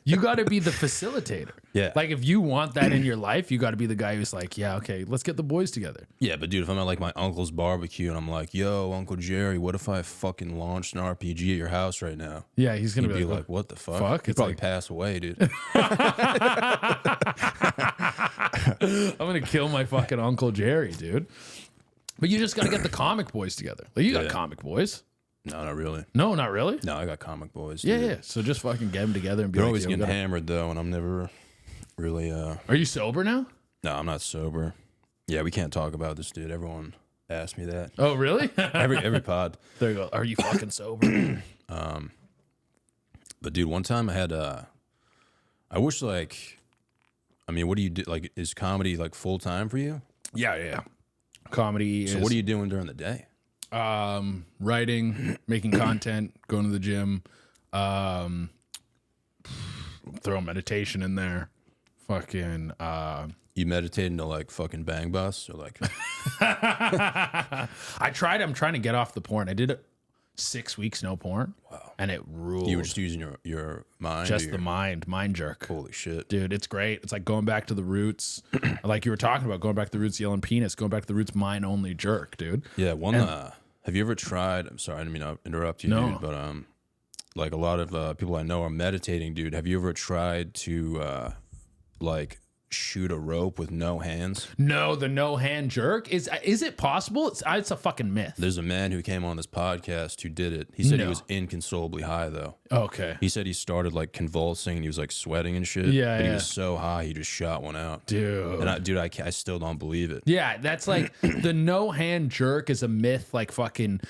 You got to be the facilitator. Yeah. Like if you want that in your life, you got to be the guy who's like, yeah, okay, let's get the boys together. Yeah, but dude, if I'm at like my uncle's barbecue and I'm like, yo, Uncle Jerry, what if I fucking launched an RPG at your house right now? Yeah, he's going to He'd be like, what the fuck? Fuck? He'd It's probably like- pass away, dude. I'm going to kill my fucking Uncle Jerry, dude. But you just got to get the comic boys together. Like you got comic boys. No, not really. No, not really. No, I got comic boys. Yeah, Dude. yeah. So just fucking get them together and be They're like, always "Yo, we getting gotta-" hammered though, and I'm never really. Are you sober now? No, I'm not sober. Yeah, we can't talk about this, dude. Everyone asked me that. Oh, really? Every pod. There you go. Are you fucking sober? But dude, one time I had I wish like, I mean, what do you do? Like, is comedy like full time for you? Yeah, yeah. Comedy. So what are you doing during the day? Writing, making content, going to the gym, throw meditation in there. Fucking You meditating to like fucking bang bus or like? I'm trying to get off the porn. I did it 6 weeks no porn. Wow. And it ruled. You were just using your mind? Just the mind jerk. Holy shit. Dude, it's great. It's like going back to the roots. Like you were talking about, going back to the roots, yelling penis, going back to the roots, mind only jerk, dude. Yeah, have you ever tried, I'm sorry, I didn't mean to interrupt you, dude, but like a lot of people I know are meditating, dude. Have you ever tried to like shoot a rope with no hands? No, the no hand jerk is it possible? It's a fucking myth. There's a man who came on this podcast who did it. He said he was inconsolably high though. Okay. He said he started like convulsing and he was like sweating and shit. Yeah, but he was so high he just shot one out. Dude. And I still don't believe it. Yeah, that's like the no hand jerk is a myth. Like fucking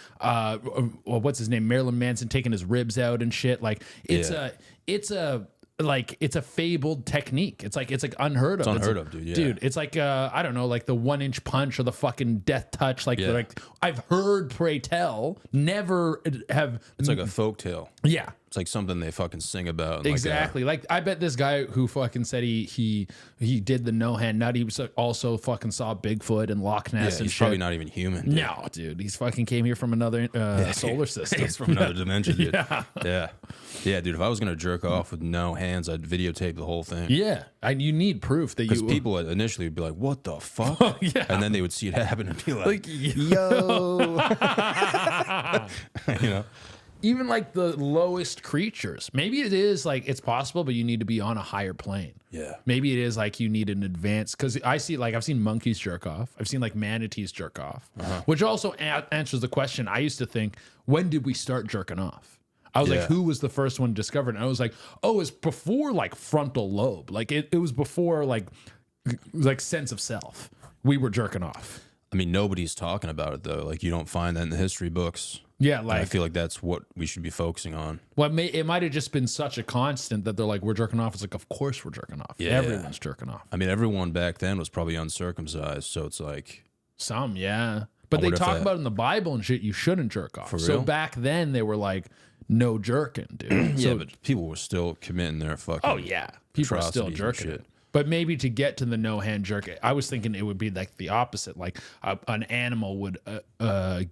what's his name, Marilyn Manson taking his ribs out and shit. Like it's a fabled technique. It's like unheard of. It's unheard of, dude. Yeah. Dude, it's like I don't know, like the 1-inch punch or the fucking death touch. Like I've heard, pray tell, never have. It's like a folktale. Yeah. It's like something they fucking sing about. Exactly. Like I bet this guy who fucking said he did the no hand nut, he was also fucking saw Bigfoot and Loch Ness and he's shit. probably not even human. Dude. No, dude. He's fucking came here from another solar system. He's from another dimension, dude. Yeah, dude. If I was gonna jerk off with no hands, I'd videotape the whole thing. Yeah, and you need proof that you. Because people initially would be like, "What the fuck?" Yeah. And then they would see it happen and be like "Yo," you know. Even like the lowest creatures. Maybe it is like it's possible, but you need to be on a higher plane. Yeah. Maybe it is like you need an advanced, because I see like I've seen monkeys jerk off. I've seen like manatees jerk off, which also answers the question. I used to think, when did we start jerking off? I was like, who was the first one discovered? And I was like, oh, it's before like frontal lobe. Like it was before like sense of self. We were jerking off. I mean, nobody's talking about it though. Like you don't find that in the history books. Yeah, And like I feel like that's what we should be focusing on. well, it might have just been such a constant that they're like, we're jerking off. It's like, of course we're jerking off. Yeah. Everyone's jerking off. I mean, everyone back then was probably uncircumcised, so it's like Some, yeah. But I they wonder if talk that- about in the Bible and shit, you shouldn't jerk off. For So real? back then they were like, no jerking, dude. yeah, So, but people were still committing their fucking. oh yeah, people are still atrocities and jerking shit. it. But maybe to get to the no hand jerk, I was thinking it would be like the opposite. Like an animal would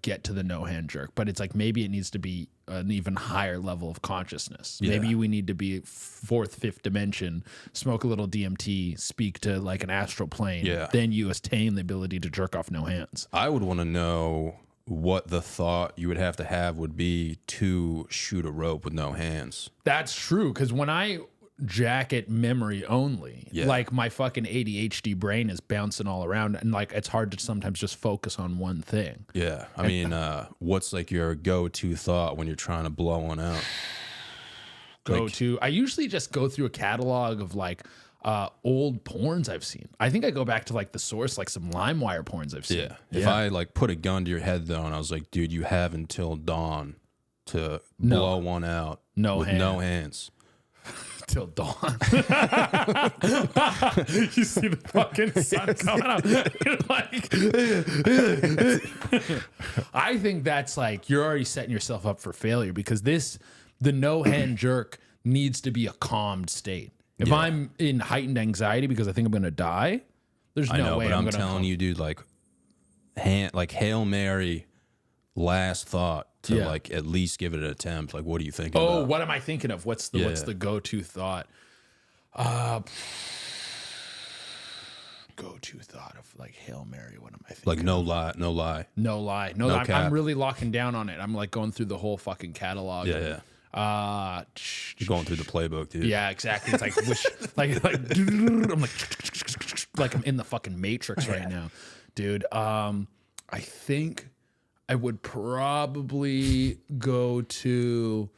get to the no hand jerk, but it's like maybe it needs to be an even higher level of consciousness. Yeah. Maybe we need to be fourth, fifth dimension, smoke a little DMT, speak to like an astral plane. Yeah. Then you attain the ability to jerk off no hands. I would want to know what the thought you would have to have would be to shoot a rope with no hands. That's true, because when I jacket memory only, Yeah. like my fucking ADHD brain is bouncing all around, and like it's hard to sometimes just focus on one thing. Yeah, I mean, what's like your go-to thought when you're trying to blow one out? I usually just go through a catalog of like old porns I've seen. I think I go back to like the source, like some LimeWire porns I've seen. Yeah. If I like put a gun to your head though, and I was like, dude, you have until dawn to blow one out with no hands. Till dawn. You see the fucking sun coming up. I think that's like you're already setting yourself up for failure, because the no hand jerk needs to be a calmed state. If I'm in heightened anxiety because I think I'm gonna die, there's no way but I'm gonna telling you, dude, like Hail Mary, last thought to like at least give it an attempt. Like, what are you thinking? Oh, what am I thinking of? What's the go-to thought? Go-to thought of like Hail Mary. What am I thinking? Like no lie. No lie. No, I'm cap. really locking down on it. I'm like going through the whole fucking catalog. Yeah. You're going through the playbook, dude. Yeah, exactly. It's like I'm like I'm in the fucking Matrix right now, dude. I think I would probably go to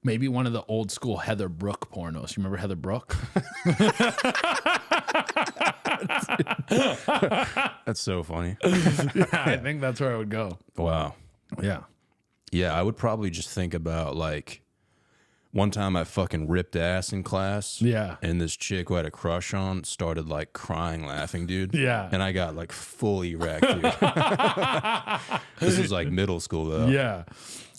maybe one of the old school Heather Brooke pornos. You remember Heather Brooke? That's so funny. Yeah, I think that's where I would go. Wow. Yeah. Yeah, I would probably just think about like one time I fucking ripped ass in class. Yeah. And this chick who I had a crush on started like crying, laughing, dude. Yeah. And I got like fully wrecked, dude. This was like middle school though. Yeah.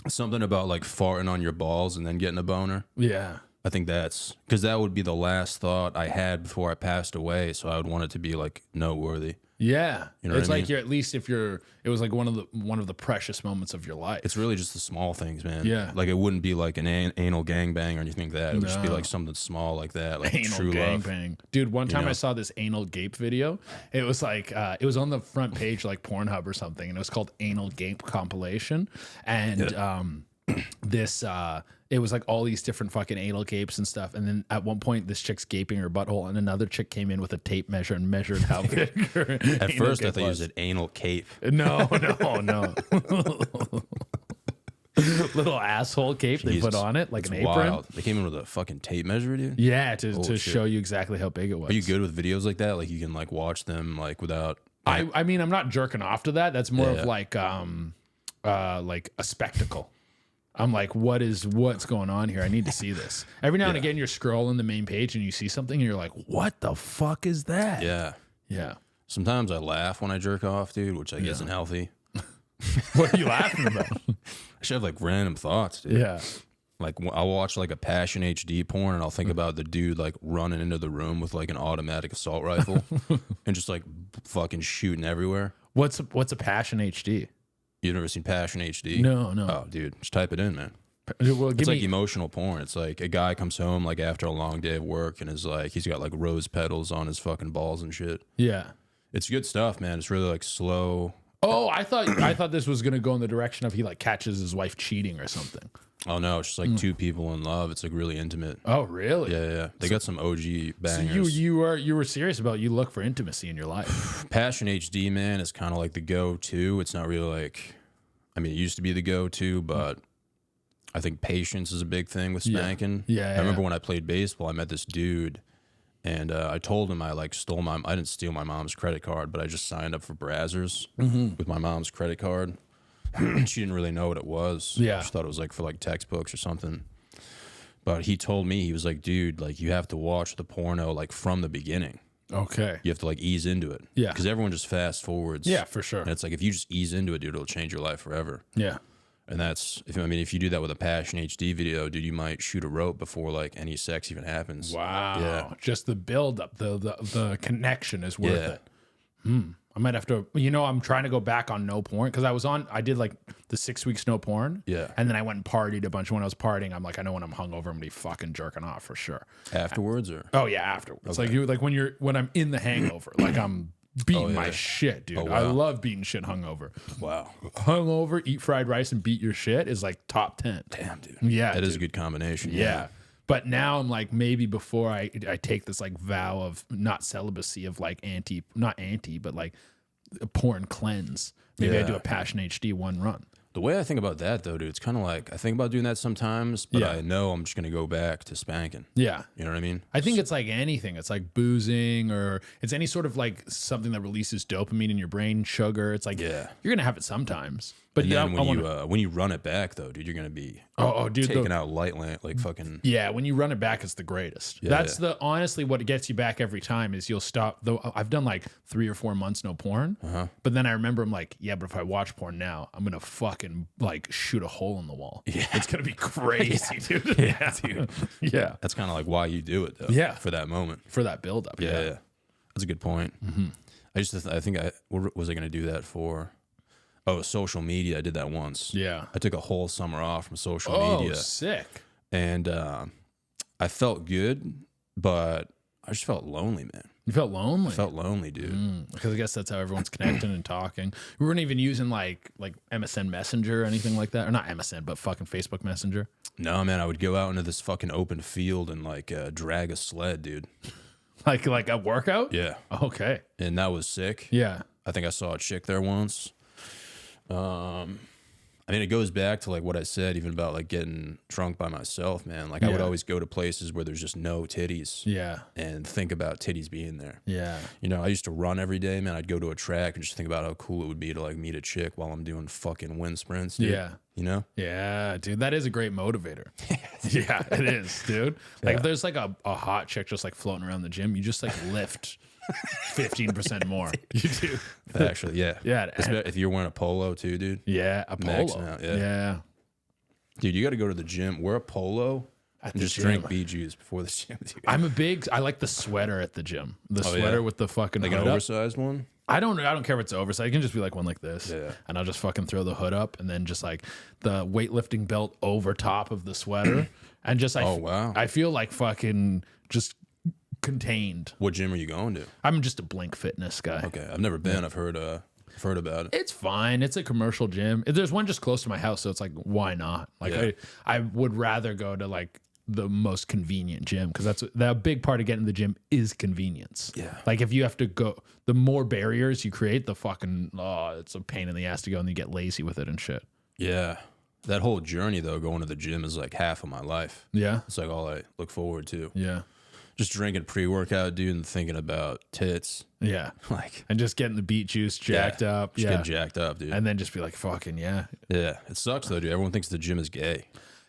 Something about like farting on your balls and then getting a boner. Yeah. I think because that would be the last thought I had before I passed away. So I would want it to be like noteworthy. Yeah. You know It's what I like mean? you're at least if you're it was like one of the precious moments of your life. It's really just the small things, man. Yeah. Like it wouldn't be like an anal gangbang or anything like that. It would just be No. like something small like that, like Anal true love. gangbang. Dude, one time know? I saw this anal gape video. It was like it was on the front page like Pornhub or something, and it was called Anal Gape Compilation. And this it was like all these different fucking anal gapes and stuff. And then at one point this chick's gaping her butthole and another chick came in with a tape measure and measured how big her At anal first, I gape thought you was. said anal cape. No. Little asshole cape they put Jesus. on it like It's an apron. wild. They came in with a fucking tape measure, dude. Yeah, to shit. show you exactly how big it was. Are you good with videos like that? Like you can like watch them like without. I mean, I'm not jerking off to that. That's more Yeah. of like a spectacle. I'm like, what's going on here? I need to see this. Every now and again, you're scrolling the main page and you see something and you're like, what the fuck is that? Yeah. Yeah. Sometimes I laugh when I jerk off, dude, which like isn't healthy. What are you laughing about? I should have like random thoughts, dude. Yeah. Like I'll watch like a Passion HD porn and I'll Mm. think about the dude like running into the room with like an automatic assault rifle and just like fucking shooting everywhere. What's a Passion HD? You never seen Passion HD? No. Oh, dude, just type it in, man. Well, It's give like me. emotional porn. It's like a guy comes home like after a long day of work and is like he's got like rose petals on his fucking balls and shit. Yeah. It's good stuff, man. It's really like slow. Oh, I thought this was gonna go in the direction of he like catches his wife cheating or something. Oh no, it's just like two people in love. It's like really intimate. Oh, really? Yeah. They got some OG So bangers. you were serious about you look for intimacy in your life. Passion HD, man, is kind of like the go-to. It's not really like, I mean, it used to be the go-to, but I think patience is a big thing with spanking. Yeah, I remember when I played baseball, I met this dude, and I told him I like I didn't steal my mom's credit card, but I just signed up for Brazzers with my mom's credit card. She didn't really know what it was. Yeah. She thought it was like for like textbooks or something. But he told me, he was like, dude, like you have to watch the porno like from the beginning. Okay. You have to like ease into it. Yeah. Because everyone just fast forwards. Yeah, for sure. And it's like if you just ease into it, dude, it'll change your life forever. Yeah. And that's if you do that with a Passion HD video, dude, you might shoot a rope before like any sex even happens. Wow. Yeah. Just the build up, the connection is worth Yeah. it. I might have to, I'm trying to go back on no porn because I did like the 6 weeks no porn. Yeah. And then I went and partied a bunch. When I was partying, I'm like, I know when I'm hungover, I'm gonna be fucking jerking off for sure. Afterwards or Oh yeah, afterwards. Like when I'm in the hangover, like I'm beating yeah. my shit, dude. Oh, I wow. love beating shit hungover. wow. Hungover, eat fried rice, and beat your shit is like top 10. Damn, dude. Yeah, That is a dude. good combination. Yeah. But now I'm like, maybe before I take this like vow of not celibacy of like but like a porn cleanse. Maybe I Yeah. do a Passion HD one run. The way I think about that though, dude, it's kind of like I think about doing that sometimes, but Yeah. I know I'm just gonna go back to spanking. Yeah. You know what I mean? I think it's like anything. It's like boozing or it's any sort of like something that releases dopamine in your brain, sugar. It's like Yeah. you're gonna have it sometimes. But And yeah, then when you run it back though, dude, you're gonna be dude, taking out light lamp like fucking. yeah, when you run it back, it's the greatest. Yeah, That's the honestly what gets you back every time is you'll stop. Though I've done like 3 or 4 months no porn, but then I remember I'm like, yeah, but if I watch porn now, I'm gonna fucking like shoot a hole in the wall. Yeah, it's gonna be crazy, dude. Yeah, dude. Yeah, That's kind of like why you do it though. Yeah. For that moment. for that build up. Yeah. That's a good point. I think what was I gonna do that for? Oh, social media. I did that once. Yeah. I took a whole summer off from social Oh, media, sick. and I felt good, but I just felt lonely, man. You felt lonely. I felt lonely, dude. Because I guess that's how everyone's connecting and talking. We weren't even using like MSN Messenger or anything like that, or not MSN, but fucking Facebook Messenger. No, man, I would go out into this fucking open field and like drag a sled, dude. Like a workout. Yeah, Okay. and that was sick. Yeah. I think I saw a chick there once. I mean, it goes back to like what I said, even about like getting drunk by myself, man. Like I would Yeah. always go to places where there's just no titties Yeah. and think about titties being there. Yeah. You know, I used to run every day, man. I'd go to a track and just think about how cool it would be to like meet a chick while I'm doing fucking wind sprints. Dude. Yeah. You know? Yeah, dude, that is a great motivator. Yeah, it is, dude. Like if there's like a hot chick just like floating around the gym, you just like lift 15% more. You do. Actually, yeah. Yeah. If you're wearing a polo too, dude. Yeah, a Max polo. out, yeah. Yeah. Dude, you got to go to the gym, wear a polo, and the just gym. drink bee juice before the gym. Dude. I like the sweater at the gym. The Oh, sweater yeah? with the fucking Like an hood up. oversized one? I don't care if it's oversized. It can just be like one like this. Yeah. And I'll just fucking throw the hood up and then just like the weightlifting belt over top of the sweater. And just Oh, wow. I feel like fucking just contained. What gym are you going to? I'm just a Blink Fitness guy. Okay, I've never been. I've heard about it. It's fine. It's a commercial gym. There's one just close to my house, so it's like, why not? Like, Yeah. I would rather go to like the most convenient gym because that's the big part of getting to the gym is convenience. Yeah. Like if you have to go, the more barriers you create, the fucking it's a pain in the ass to go and you get lazy with it and shit. Yeah. That whole journey though, going to the gym is like half of my life. Yeah. It's like all I look forward to. Yeah. Just drinking pre-workout, dude, and thinking about tits. Yeah. Like, And just getting the beet juice jacked up. just Yeah. get jacked up, dude. And then just be like, fucking yeah. Yeah. It sucks though, dude. Everyone thinks the gym is gay.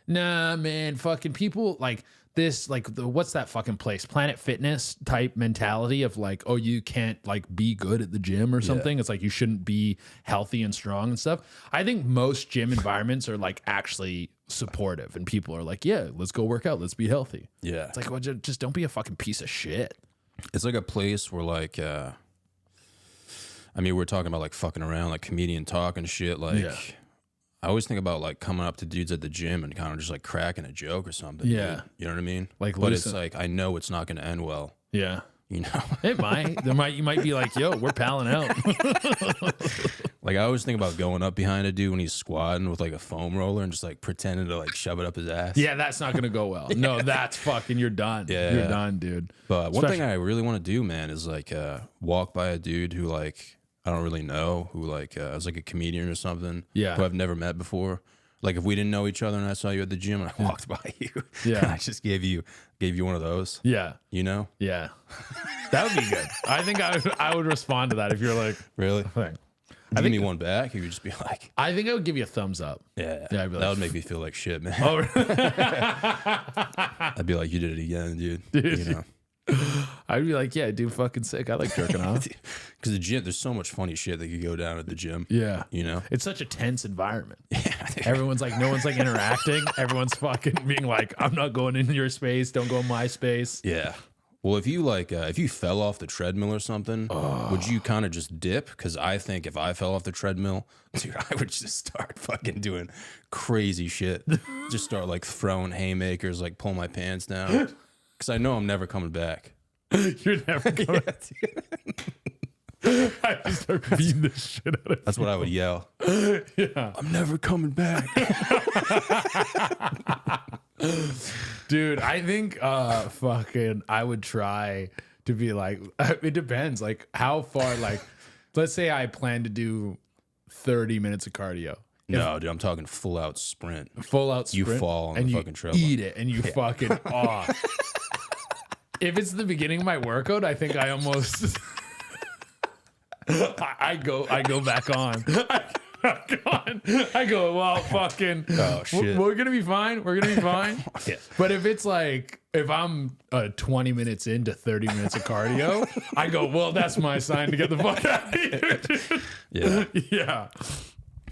Nah, man, fucking people like this, like what's that fucking place? Planet Fitness type mentality of like, oh, you can't like be good at the gym or something. It's like you shouldn't be healthy and strong and stuff. I think most gym environments are like actually supportive and people are like, yeah, let's go work out, let's be healthy. Yeah. It's like, well, just don't be a fucking piece of shit. It's like a place where like I mean, we're talking about like fucking around, like comedian talk and shit. Like Yeah. I always think about like coming up to dudes at the gym and kind of just like cracking a joke or something. Yeah. dude. You know what I mean? Like but it's loosen- like I know it's not gonna end well. Yeah. You know? It might. You might be like, yo, we're palling out. Like I always think about going up behind a dude when he's squatting with like a foam roller and just like pretending to like shove it up his ass. Yeah, that's not gonna go well. No, that's fucking you're done. Yeah. You're done, dude. But one thing Especially- I really want to do, man, is like walk by a dude who like I don't really know, who like is like a comedian or something. Yeah. Who I've never met before. Like if we didn't know each other and I saw you at the gym and I walked by you, Yeah. and I just gave you one of those. Yeah. You know? Yeah. That would be good. I think I would respond to that if you're like, Really? thing. Would you give me one back? Or you'd just be like, I think I would give you a thumbs up. yeah, Yeah, I'd be that like, would make me feel like shit, man. Oh, I'd be like, you did it again, dude. You know? I'd be like, yeah, dude, fucking sick. I like jerking off. Because the gym, there's so much funny shit that could go down at the gym. Yeah. You know? It's such a tense environment. Yeah. Everyone's like, no one's like interacting. Everyone's fucking being like, I'm not going into your space. Don't go in my space. Yeah. Well, if you like, if you fell off the treadmill or something, would you kind of just dip? Because I think if I fell off the treadmill, dude, I would just start fucking doing crazy shit. Just start like throwing haymakers, like pull my pants down. Because I know I'm never coming back. You're never going I just start beating the shit out of That's what I would yell. Yeah. I'm never coming back. Dude, I think fucking I would try to be like it depends like how far like let's say I plan to do 30 minutes of cardio. No, dude, I'm talking full out sprint. Full out sprint. You fall on and the you fucking treadmill. eat it and you fucking If it's the beginning of my workout, I think I almost I go back on. I go, well, fucking. Oh, shit. We're gonna be fine. We're gonna be fine. Yeah. But if it's like, if I'm 20 minutes into 30 minutes of cardio, I go, well, that's my sign to get the fuck out of here. Dude. Yeah. Yeah.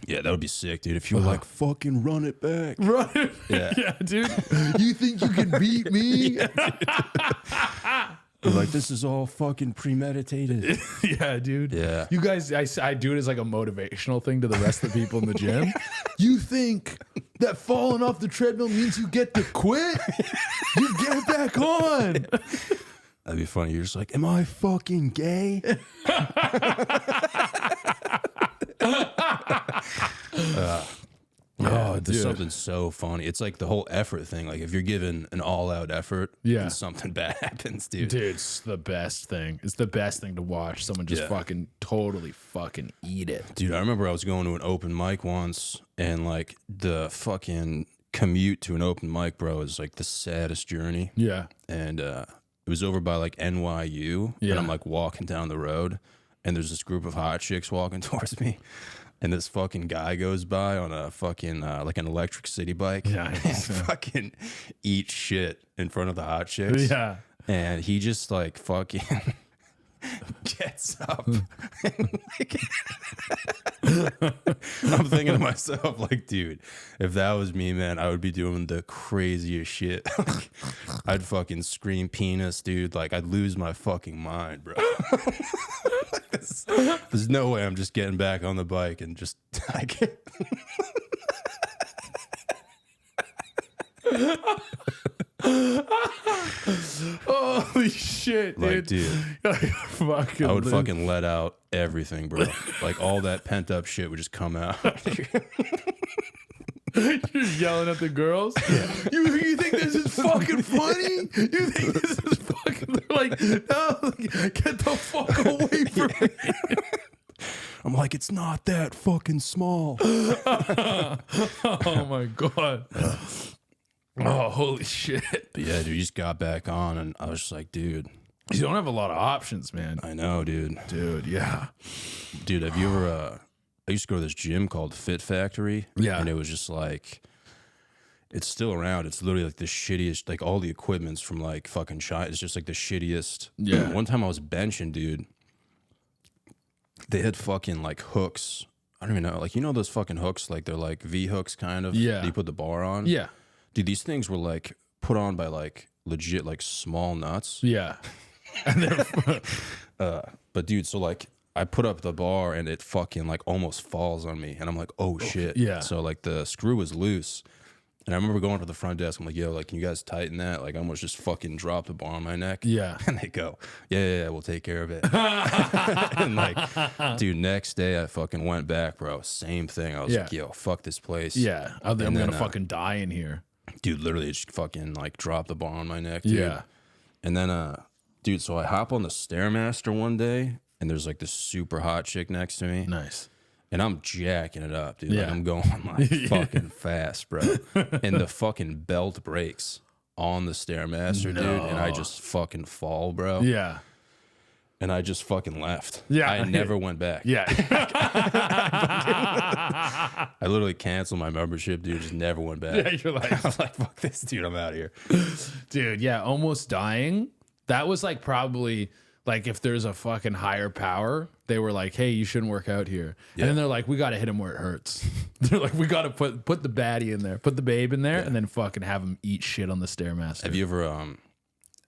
Yeah, that would be sick, dude. If you were like, fucking run it back. Right. Yeah. Yeah, dude. You think you can beat me? You're like, this is all fucking premeditated. Yeah, dude. Yeah. You guys, I do it as like a motivational thing to the rest of the people in the gym. You think that falling off the treadmill means you get to quit? You get back on. That'd be funny. You're just like, am I fucking gay? Oh, there's dude. something so funny. It's like the whole effort thing. Like if you're given an all-out effort, Yeah. and something bad happens, dude. Dude, it's the best thing. It's the best thing to watch. Someone just Yeah. fucking totally fucking eat it. Dude, I remember I was going to an open mic once, and like the fucking commute to an open mic, bro, is like the saddest journey. Yeah. And it was over by like NYU, Yeah. and I'm like walking down the road, and there's this group of hot chicks walking towards me, and this fucking guy goes by on a fucking like an electric city bike, Yeah, I and know. fucking eats shit in front of the hot chicks, Yeah. and he just like fucking gets up and, like, I'm thinking to myself, like, dude, if that was me, man, I would be doing the craziest shit. I'd fucking scream penis, dude. Like, I'd lose my fucking mind, bro. There's no way I'm just getting back on the bike and just like. Holy shit, dude. Like, dude, fucking I would fucking let out everything, bro. Like, all that pent up shit would just come out. You're yelling at the girls. You think this is fucking funny? You think this is fucking? They're like, no, get the fuck away from me. I'm like, it's not that fucking small. Oh my god. Oh, holy shit. But yeah, dude, you just got back on, and I was just like, dude. You don't have a lot of options, man. I know, dude. Dude, yeah. Dude, have you ever, I used to go to this gym called Fit Factory. Yeah. And it was just like, it's still around. It's literally like the shittiest, like all the equipment's from like fucking China. It's just like the shittiest. Yeah. One time I was benching, dude. They had fucking like hooks. I don't even know. Like, you know those fucking hooks? Like they're like V hooks kind of. Yeah. That you put the bar on. Yeah. Dude, these things were like put on by like legit like small nuts. Yeah. But dude, so like I put up the bar and it fucking like almost falls on me, and I'm like, oh shit. yeah. So like the screw was loose, and I remember going to the front desk. I'm like, yo, like, can you guys tighten that? Like, I almost just fucking dropped the bar on my neck. Yeah. And they go, yeah, we'll take care of it. And like, dude, next day I fucking went back, bro. Same thing. I was like, yo, fuck this place. Yeah. I'm And gonna then, fucking die in here. dude, literally just fucking like dropped the bar on my neck, dude. Yeah. And then, dude, so I hop on the Stairmaster one day, and there's like this super hot chick next to me. Nice. And I'm jacking it up, dude. Like, Yeah. I'm going like fucking fast, bro. And the fucking belt breaks on the Stairmaster, dude. And I just fucking fall, bro. Yeah. And I just fucking left. Yeah. I never went back. Yeah. I literally canceled my membership, dude. Just never went back. Yeah, you're like, I was like, fuck this, dude. I'm out of here. dude, yeah, almost dying. That was like probably like if there's a fucking higher power, they were like, hey, you shouldn't work out here. Yeah. And then they're like, we got to hit him where it hurts. They're like, we got to put the baddie in there, put the babe in there, and then fucking have him eat shit on the Stairmaster. Have you ever,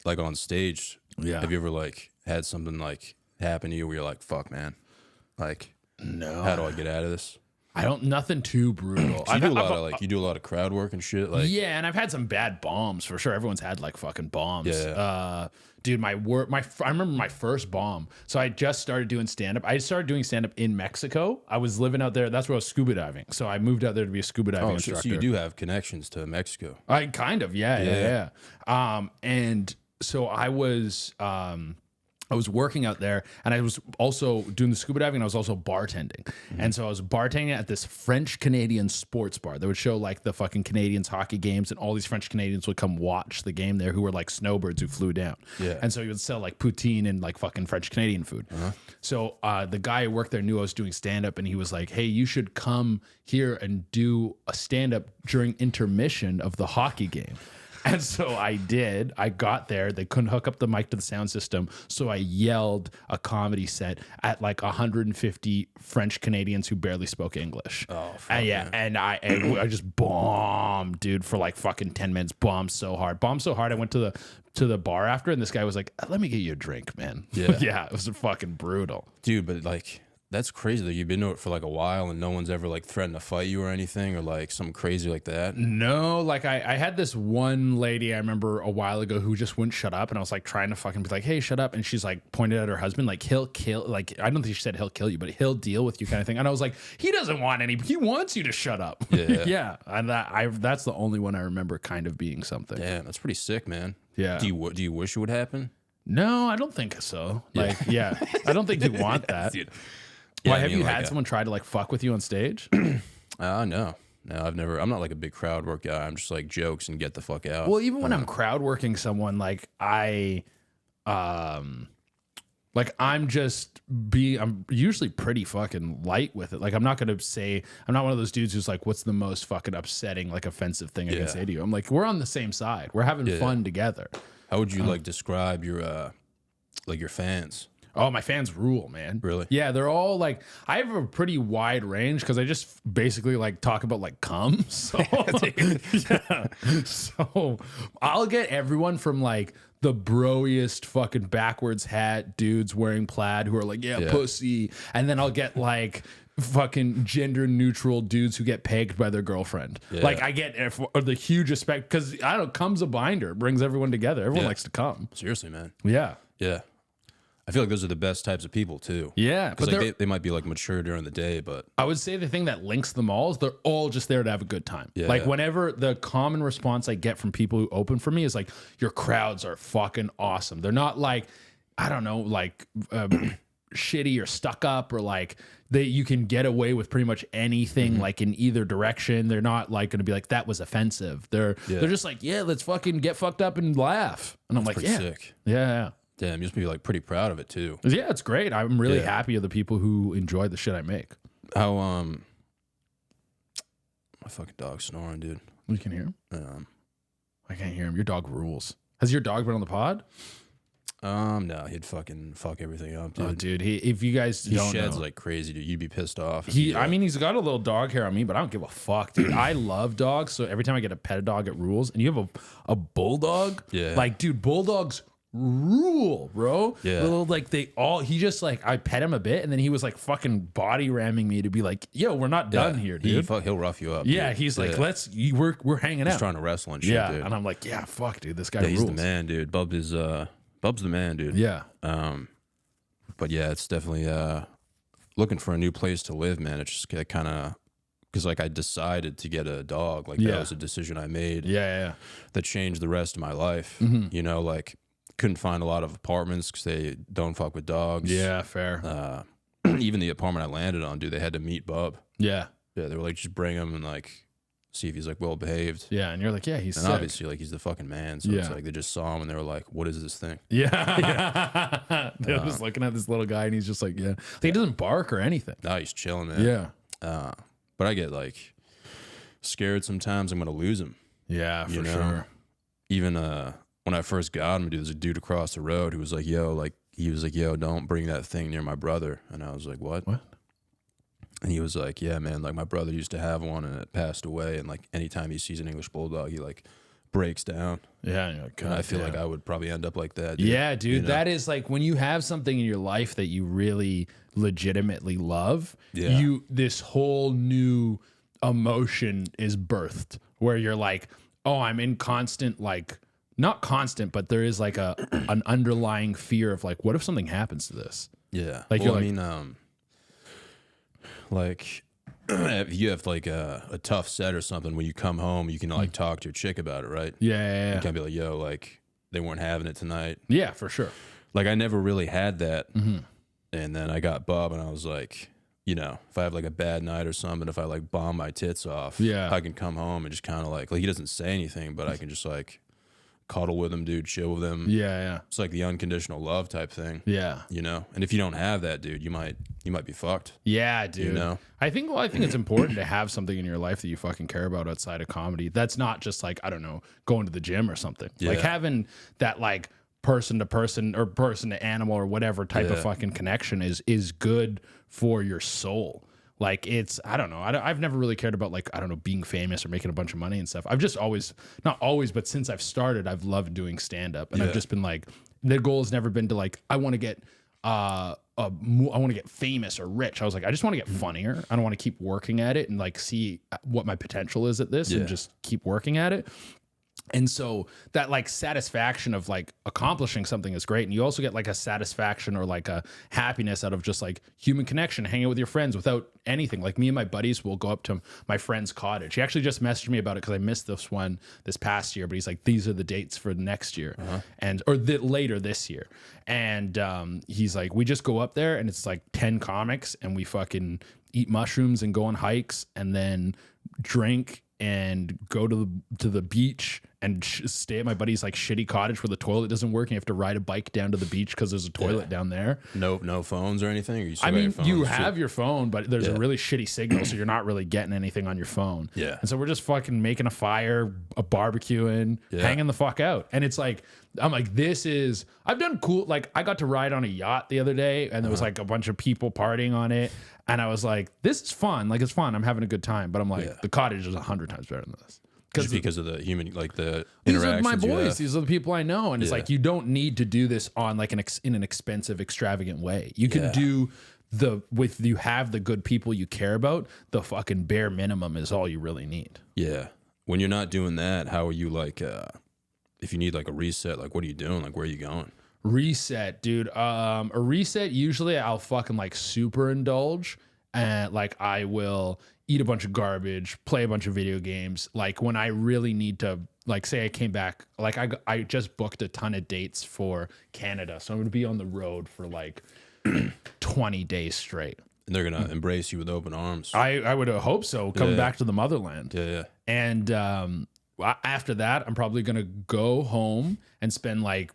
like on stage, Yeah. have you ever like had something like happen to you where you're like, fuck, man? Like, No. how do I get out of this? I don't, nothing too brutal. So you do a lot of like, you do a lot of crowd work and shit. Like, yeah, and I've had some bad bombs for sure. Everyone's had like fucking bombs. Yeah. Dude, I remember my first bomb. So I just started doing stand up. I started doing stand up in Mexico. I was living out there. That's where I was scuba diving. So I moved out there to be a scuba diving oh, so instructor. you do have connections to Mexico. I kind of, yeah. And so I was working out there, and I was also doing the scuba diving, and I was also bartending. And so I was bartending at this French Canadian sports bar that would show like the fucking Canadians hockey games, and all these French Canadians would come watch the game there who were like snowbirds who flew down. Yeah. And so he would sell like poutine and like fucking French Canadian food. So the guy who worked there knew I was doing stand up, and he was like, hey, you should come here and do a stand up during intermission of the hockey game. And so I did. I got there. They couldn't hook up the mic to the sound system. So I yelled a comedy set at like 150 French Canadians who barely spoke English. Oh, fuck, and yeah. man. And I just bombed, dude, for like fucking 10 minutes. Bombed so hard. I went to the bar after, and this guy was like, let me get you a drink, man. Yeah. Yeah. It was fucking brutal. Dude, but like, that's crazy that you've been doing it for like a while and no one's ever like threatened to fight you or anything or like something crazy like that. No, like I had this one lady I remember a while ago who just wouldn't shut up, and I was like trying to fucking be like, hey, shut up. And she's like pointed at her husband, like, he'll kill, like, I don't think she said he'll kill you, but he'll deal with you kind of thing. And I was like, he doesn't want any, he wants you to shut up. Yeah. Yeah. And that's the only one I remember kind of being something. Damn, that's pretty sick, man. Yeah. Do you wish it would happen? No, I don't think so. Like, yeah, I don't think you want that. Dude. Why I have mean, you like had someone try to like fuck with you on stage? No, I've never. I'm not like a big crowd work guy. I'm just like jokes and get the fuck out. Well, even when I'm crowd working someone, like I'm usually pretty fucking light with it. Like I'm not one of those dudes who's like, what's the most fucking upsetting, like offensive thing I can say to you? I'm like, we're on the same side. We're having fun together. How would you like describe your fans? Oh, my fans rule, man. Really? Yeah, they're all like, I have a pretty wide range because I just basically like talk about like cum. So, yeah. So I'll get everyone from like the broiest fucking backwards hat dudes wearing plaid who are like, yeah, pussy. And then I'll get like fucking gender neutral dudes who get pegged by their girlfriend. Yeah. Like I get the hugest spec because I don't know, cum's a binder. It brings everyone together. Everyone likes to cum. Seriously, man. Yeah. Yeah. I feel like those are the best types of people too. Yeah, because like they might be like mature during the day, but I would say the thing that links them all is they're all just there to have a good time. Yeah, like whenever the common response I get from people who open for me is like, your crowds are fucking awesome. They're not like, I don't know, like shitty or stuck up or like you can get away with pretty much anything like in either direction. They're not like going to be like, that was offensive. They're just like, yeah, let's fucking get fucked up and laugh. And I'm like, yeah, sick. Yeah. Damn, you must be like pretty proud of it too. Yeah, it's great. I'm really happy of the people who enjoy the shit I make. How my fucking dog's snoring, dude. You can hear him? I can't hear him. Your dog rules. Has your dog been on the pod? No, he'd fucking fuck everything up, dude. Oh, dude, if you guys don't sheds know, like crazy, dude. You'd be pissed off. I mean, he's got a little dog hair on me, but I don't give a fuck, dude. I love dogs, so every time I get a pet dog, it rules. And you have a bulldog? Yeah. Like, dude, bulldogs rule, bro. Yeah. Like he just like, I pet him a bit and then he was like fucking body ramming me to be like, yo, we're not done here, dude. He'll rough you up. Yeah, dude. he's like, we're hanging out. He's trying to wrestle and shit, dude. And I'm like, yeah, fuck, dude, this guy rules. He's the man, dude. Bub's the man, dude. Yeah. But yeah, it's definitely looking for a new place to live, man. It's just kind of because like I decided to get a dog, like that was a decision I made. Yeah. That changed the rest of my life. You know, like couldn't find a lot of apartments because they don't fuck with dogs. Yeah, fair. Even the apartment I landed on, dude, they had to meet Bub. Yeah. Yeah, they were like, just bring him and like see if he's like well behaved. Yeah, and you're like, yeah, he's sick. Obviously like he's the fucking man. So it's like they just saw him and they were like, what is this thing? Yeah. They're just looking at this little guy and he's just like, yeah. He doesn't bark or anything. No, he's chilling, man. Yeah. But I get like scared sometimes I'm gonna lose him. Yeah, for sure. Even when I first got him, dude, there's a dude across the road who was like, yo, don't bring that thing near my brother. And I was like, what? And he was like, yeah, man, like my brother used to have one and it passed away. And like anytime he sees an English bulldog, he like breaks down. Yeah. And, and I feel like I would probably end up like that. Dude. Yeah, dude. You know? That is like when you have something in your life that you really legitimately love, this whole new emotion is birthed where you're like, oh, I'm in constant, like, not constant, but there is like an underlying fear of like, what if something happens to this? Yeah. Like, well, I mean, like if you have like a tough set or something, when you come home, you can like talk to your chick about it, right? Yeah. You can be like, yo, like they weren't having it tonight. Yeah, for sure. Like I never really had that. And then I got Bub and I was like, you know, if I have like a bad night or something, if I like bomb my tits off, I can come home and just kind of like he doesn't say anything, but I can just like cuddle with him, dude, chill with him. Yeah. It's like the unconditional love type thing. Yeah. You know? And if you don't have that, dude, you might be fucked. Yeah, dude. You know? I think it's important to have something in your life that you fucking care about outside of comedy. That's not just like, I don't know, going to the gym or something. Yeah. Like having that like person to person or person to animal or whatever type of fucking connection is good for your soul. Like it's, I don't know. I've never really cared about like, I don't know, being famous or making a bunch of money and stuff. I've just always, not always, but since I've started, I've loved doing stand up and I've just been like, the goal has never been to like, I want to get, I want to get famous or rich. I was like, I just want to get funnier. I don't want to keep working at it and like see what my potential is at this and just keep working at it. And so that like satisfaction of like accomplishing something is great. And you also get like a satisfaction or like a happiness out of just like human connection, hanging out with your friends without anything. Like me and my buddies will go up to my friend's cottage. He actually just messaged me about it because I missed this one this past year, but he's like, these are the dates for next year or later this year. And he's like, we just go up there and it's like 10 comics and we fucking eat mushrooms and go on hikes and then drink and go to the beach and stay at my buddy's like shitty cottage where the toilet doesn't work and you have to ride a bike down to the beach because there's a toilet down there. No phones or anything? Or you still I got your mean, phone you and shit? have your phone, but there's a really shitty signal, so you're not really getting anything on your phone. Yeah. And so we're just fucking making a fire, a barbecuing, hanging the fuck out. And it's like, I'm like, I've done cool. Like, I got to ride on a yacht the other day, and there was like a bunch of people partying on it. And I was like, this is fun. Like, it's fun. I'm having a good time. But I'm like, the cottage is 100 times better than this. Just because of the human, like the These are interactions. my you boys. have. These are the people I know. And it's like, you don't need to do this on like in an expensive, extravagant way. You can do you have the good people you care about. The fucking bare minimum is all you really need. Yeah. When you're not doing that, how are you like, if you need like a reset, like what are you doing? Like, where are you going? Reset, dude. A reset, usually I'll fucking like super indulge. And like I will eat a bunch of garbage, play a bunch of video games. Like when I really need to, like say I came back, like I just booked a ton of dates for Canada. So I'm going to be on the road for like 20 days straight. And they're going to embrace you with open arms. I would hope so. Coming back to the motherland. Yeah. And after that, I'm probably going to go home and spend like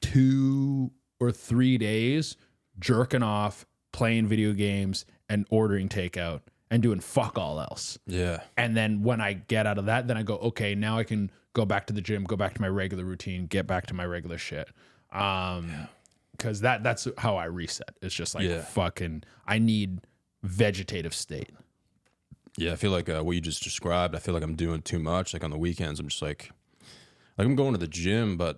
2 or 3 days jerking off, playing video games, and ordering takeout and doing fuck all else. Yeah. And then when I get out of that, then I go, okay, now I can go back to the gym, go back to my regular routine, get back to my regular shit. Because that's how I reset. It's just like fucking, I need vegetative state. Yeah, I feel like what you just described, I feel like I'm doing too much. Like on the weekends, I'm just like I'm going to the gym, but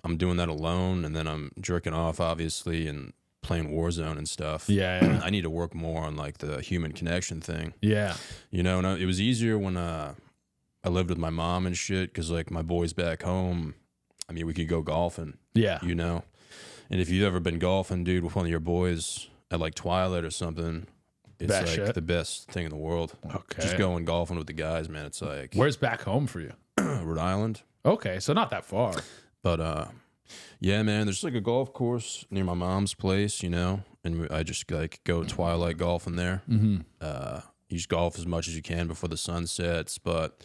I'm doing that alone, and then I'm jerking off, obviously, and playing Warzone and stuff. Yeah. I need to work more on like the human connection thing. Yeah. You know, and it was easier when I lived with my mom and shit, because like my boys back home, I mean, we could go golfing. Yeah. You know, and if you've ever been golfing, dude, with one of your boys at like Twilight or something, it's Best like shit. the best thing in the world. Okay. Just going golfing with the guys, man. It's like Where's back home for you? Rhode Island. Okay, so not that far. But yeah, man, there's like a golf course near my mom's place, you know, and I just like go Twilight golfing there. You just golf as much as you can before the sun sets, but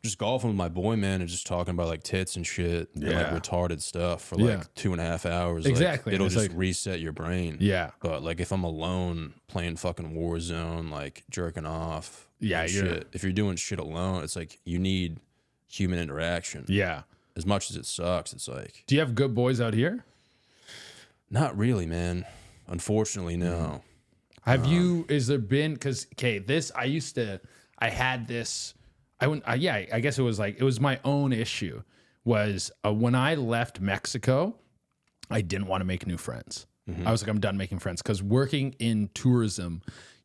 just golfing with my boy, man, and just talking about like tits and shit and like retarded stuff for like 2.5 hours. Exactly. Like, it'll It's just like, reset your brain. Yeah. But like if I'm alone playing fucking Warzone, like jerking off, Yeah, and shit. If you're doing shit alone, it's like you need human interaction. Yeah. As much as it sucks, it's like, Do you have good boys out here? not really, man. Unfortunately, no. Have you, is there been, because, okay, I had this, I guess it was like, it was my own issue, was when I left Mexico, I didn't want to make new friends. I was like, I'm done making friends, because working in tourism,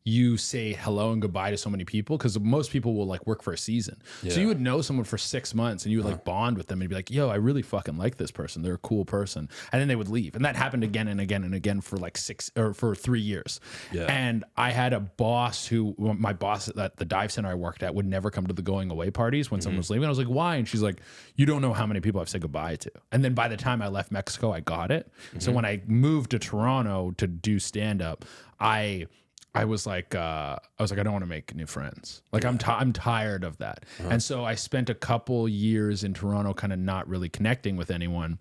you say hello and goodbye to so many people, because most people will like work for a season. So you would know someone for 6 months and you would like bond with them and be like, yo, I really fucking like this person. They're a cool person. And then they would leave. And that happened again and again and again for like 3 years. Yeah. And I had a boss my boss at the dive center I worked at would never come to the going away parties when someone was leaving. I was like, why? And she's like, you don't know how many people I've said goodbye to. And then by the time I left Mexico, I got it. So when I moved to Toronto to do stand up, I was like, I don't want to make new friends. Like I'm tired of that. And so I spent a couple years in Toronto kind of not really connecting with anyone,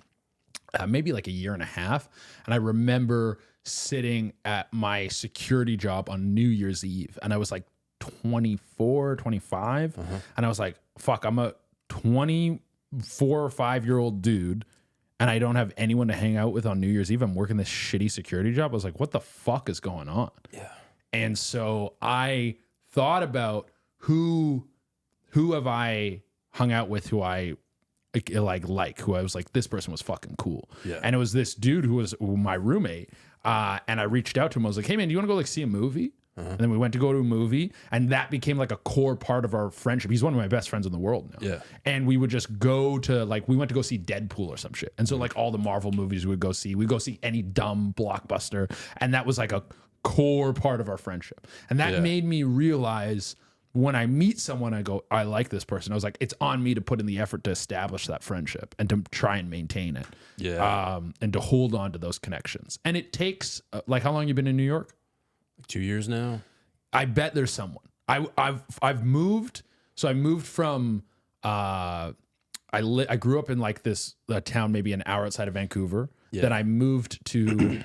maybe like a year and a half. And I remember sitting at my security job on New Year's Eve, and I was like 24, 25. And I was like, fuck, I'm a 24 or 5-year-old dude, and I don't have anyone to hang out with on New Year's Eve. I'm working this shitty security job. I was like, what the fuck is going on? Yeah. And so I thought about who have I hung out with, who I who I was like, this person was fucking cool. Yeah. And it was this dude who was my roommate. And I reached out to him. I was like, hey man, do you want to go like see a movie? And then we went to go to a movie, and that became like a core part of our friendship. He's one of my best friends in the world now. Yeah. And we would just go to like, we went to go see Deadpool or some shit. And so like all the Marvel movies we would go see. We'd go see any dumb blockbuster. And that was like a core part of our friendship. And that made me realize when I meet someone, I go, I like this person. I was like, it's on me to put in the effort to establish that friendship and to try and maintain it. Yeah. And to hold on to those connections. And it takes like, how long you been in New York? 2 years now. I bet there's someone. I've moved. So I moved from I I grew up in like this town, maybe an hour outside of Vancouver. Yeah. Then I moved to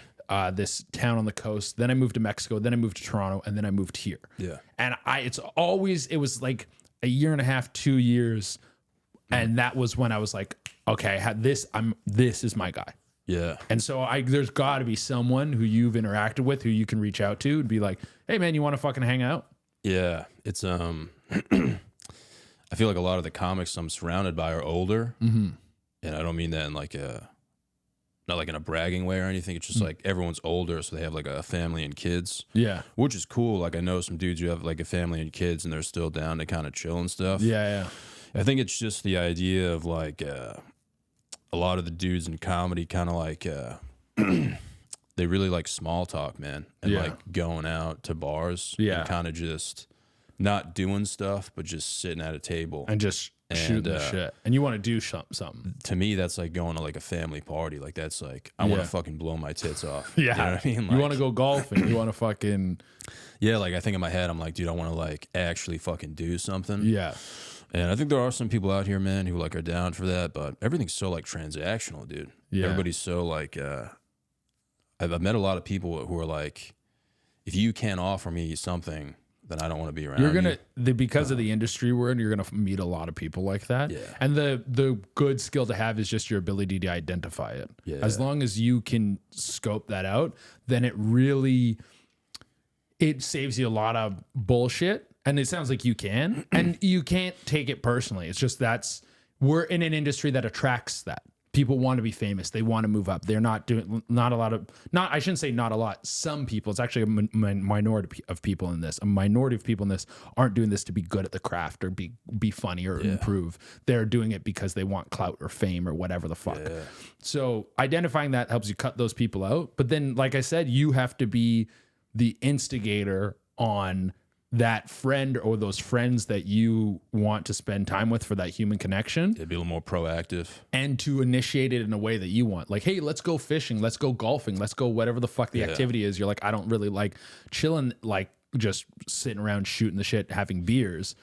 this town on the coast. Then I moved to Mexico. Then I moved to Toronto, and then I moved here. Yeah. And it was like a year and a half, 2 years, and that was when I was like, okay, this is my guy. Yeah. And so there's got to be someone who you've interacted with who you can reach out to and be like, hey man, you want to fucking hang out? Yeah. It's I feel like a lot of the comics I'm surrounded by are older, and I don't mean that in like not like in a bragging way or anything. It's just like everyone's older, so they have like a family and kids. Yeah. Which is cool. Like I know some dudes who have like a family and kids, and they're still down to kind of chill and stuff. Yeah. I think it's just the idea of like a lot of the dudes in comedy kind of like they really like small talk, man, and like going out to bars, and kind of just not doing stuff, but just sitting at a table and just shooting the shit. And you want to do something. To me, that's like going to like a family party. Like that's like I want to fucking blow my tits off. Yeah, you know what I mean. Like, you want to go golfing. You want to fucking like I think in my head, I'm like, dude, I want to like actually fucking do something. Yeah. And I think there are some people out here, man, who like are down for that, but everything's so like transactional, dude. Yeah. Everybody's so like, I've met a lot of people who are like, if you can't offer me something, then I don't want to be around. You're gonna because of the industry we're in, you're gonna meet a lot of people like that. Yeah. And the good skill to have is just your ability to identify it. Yeah. As long as you can scope that out, then it saves you a lot of bullshit. And it sounds like you can, and you can't take it personally. It's just we're in an industry that attracts that. People want to be famous. They want to move up. They're not doing I shouldn't say not a lot. Some people, it's actually a minority of people in this. A minority of people in this aren't doing this to be good at the craft or be funny or improve. They're doing it because they want clout or fame or whatever the fuck. Yeah. So identifying that helps you cut those people out. But then, like I said, you have to be the instigator on that friend or those friends that you want to spend time with for that human connection. It'd be a little more proactive. And to initiate it in a way that you want. Like, hey, let's go fishing. Let's go golfing. Let's go whatever the fuck the activity is. You're like, I don't really like chilling, like just sitting around shooting the shit, having beers.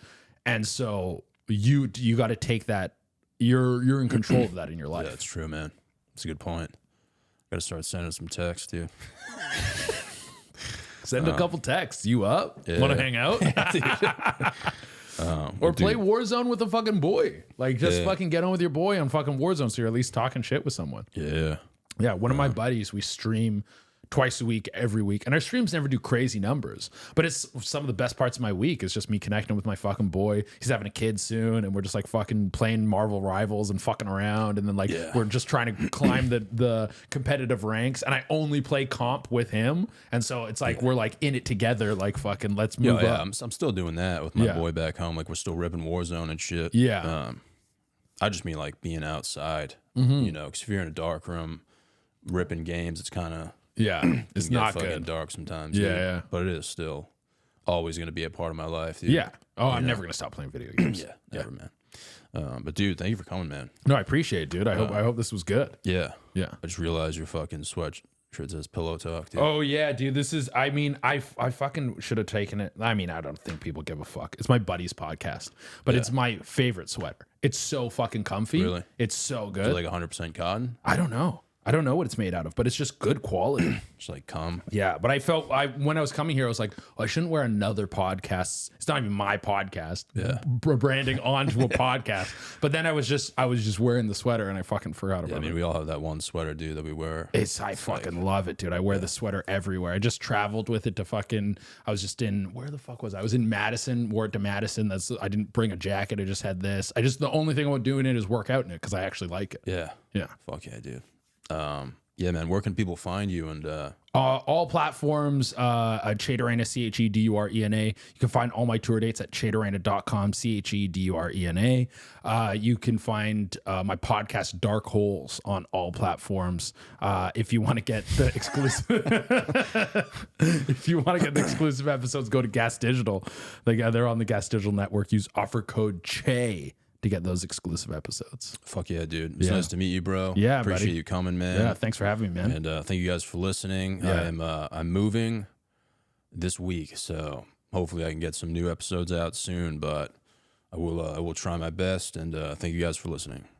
And so you got to take that. You're in control of that in your life. Yeah, that's true, man. That's a good point. Got to start sending some texts, too. Send a couple texts. You up? Want to hang out? Or play Warzone with a fucking boy. Like, just fucking get on with your boy on fucking Warzone so you're at least talking shit with someone. Yeah. Yeah, one of my buddies, we stream twice a week, every week. And our streams never do crazy numbers. But it's some of the best parts of my week is just me connecting with my fucking boy. He's having a kid soon, and we're just like fucking playing Marvel Rivals and fucking around. And then like we're just trying to climb the competitive ranks. And I only play comp with him. And so it's like we're like in it together, like fucking let's move up. I'm still doing that with my boy back home. Like we're still ripping Warzone and shit. Yeah. I just mean like being outside, you know, because if you're in a dark room ripping games, it's kind of it's not fucking good. dark sometimes. Yeah. But it is still always going to be a part of my life. Dude. Yeah. Oh, I'm never gonna stop playing video games. Never, man. But dude, thank you for coming, man. No, I appreciate it, dude. I hope this was good. Yeah. Yeah. I just realized your fucking sweatshirt says Pillow Talk, dude. Oh yeah, dude. This is. I mean, I fucking should have taken it. I mean, I don't think people give a fuck. It's my buddy's podcast, but it's my favorite sweater. It's so fucking comfy. Really? It's so good. Is it like 100% cotton? I don't know. I don't know what it's made out of, but it's just good quality. Just like cum. Yeah, but I felt when I was coming here, I was like, oh, I shouldn't wear another podcast. It's not even my podcast. Yeah. Branding onto a podcast. But then I was just wearing the sweater and I fucking forgot about I mean, it. we all have that one sweater, dude, that we wear. I fucking love it, dude. I wear the sweater everywhere. I just traveled with it to fucking. I was just in where the fuck was I? I was in Madison. Wore it to Madison. I didn't bring a jacket. I just had this. The only thing about doing it is work out in it because I actually like it. Yeah. Yeah. Fuck yeah, dude. Yeah, man. Where can people find you? And all platforms, Chedurena, Chedurena. You can find all my tour dates at chedurena.com, Chedurena. You can find my podcast, Dark Holes, on all platforms. If you want to get the exclusive episodes, go to Gas Digital. They're on the Gas Digital network. Use offer code CHE to get those exclusive episodes. Fuck yeah, dude. It's nice to meet you, bro. Yeah, appreciate buddy. you coming, man. Yeah, thanks for having me, man. And thank you guys for listening. Yeah. I'm moving this week, so hopefully I can get some new episodes out soon. But I will try my best. And thank you guys for listening.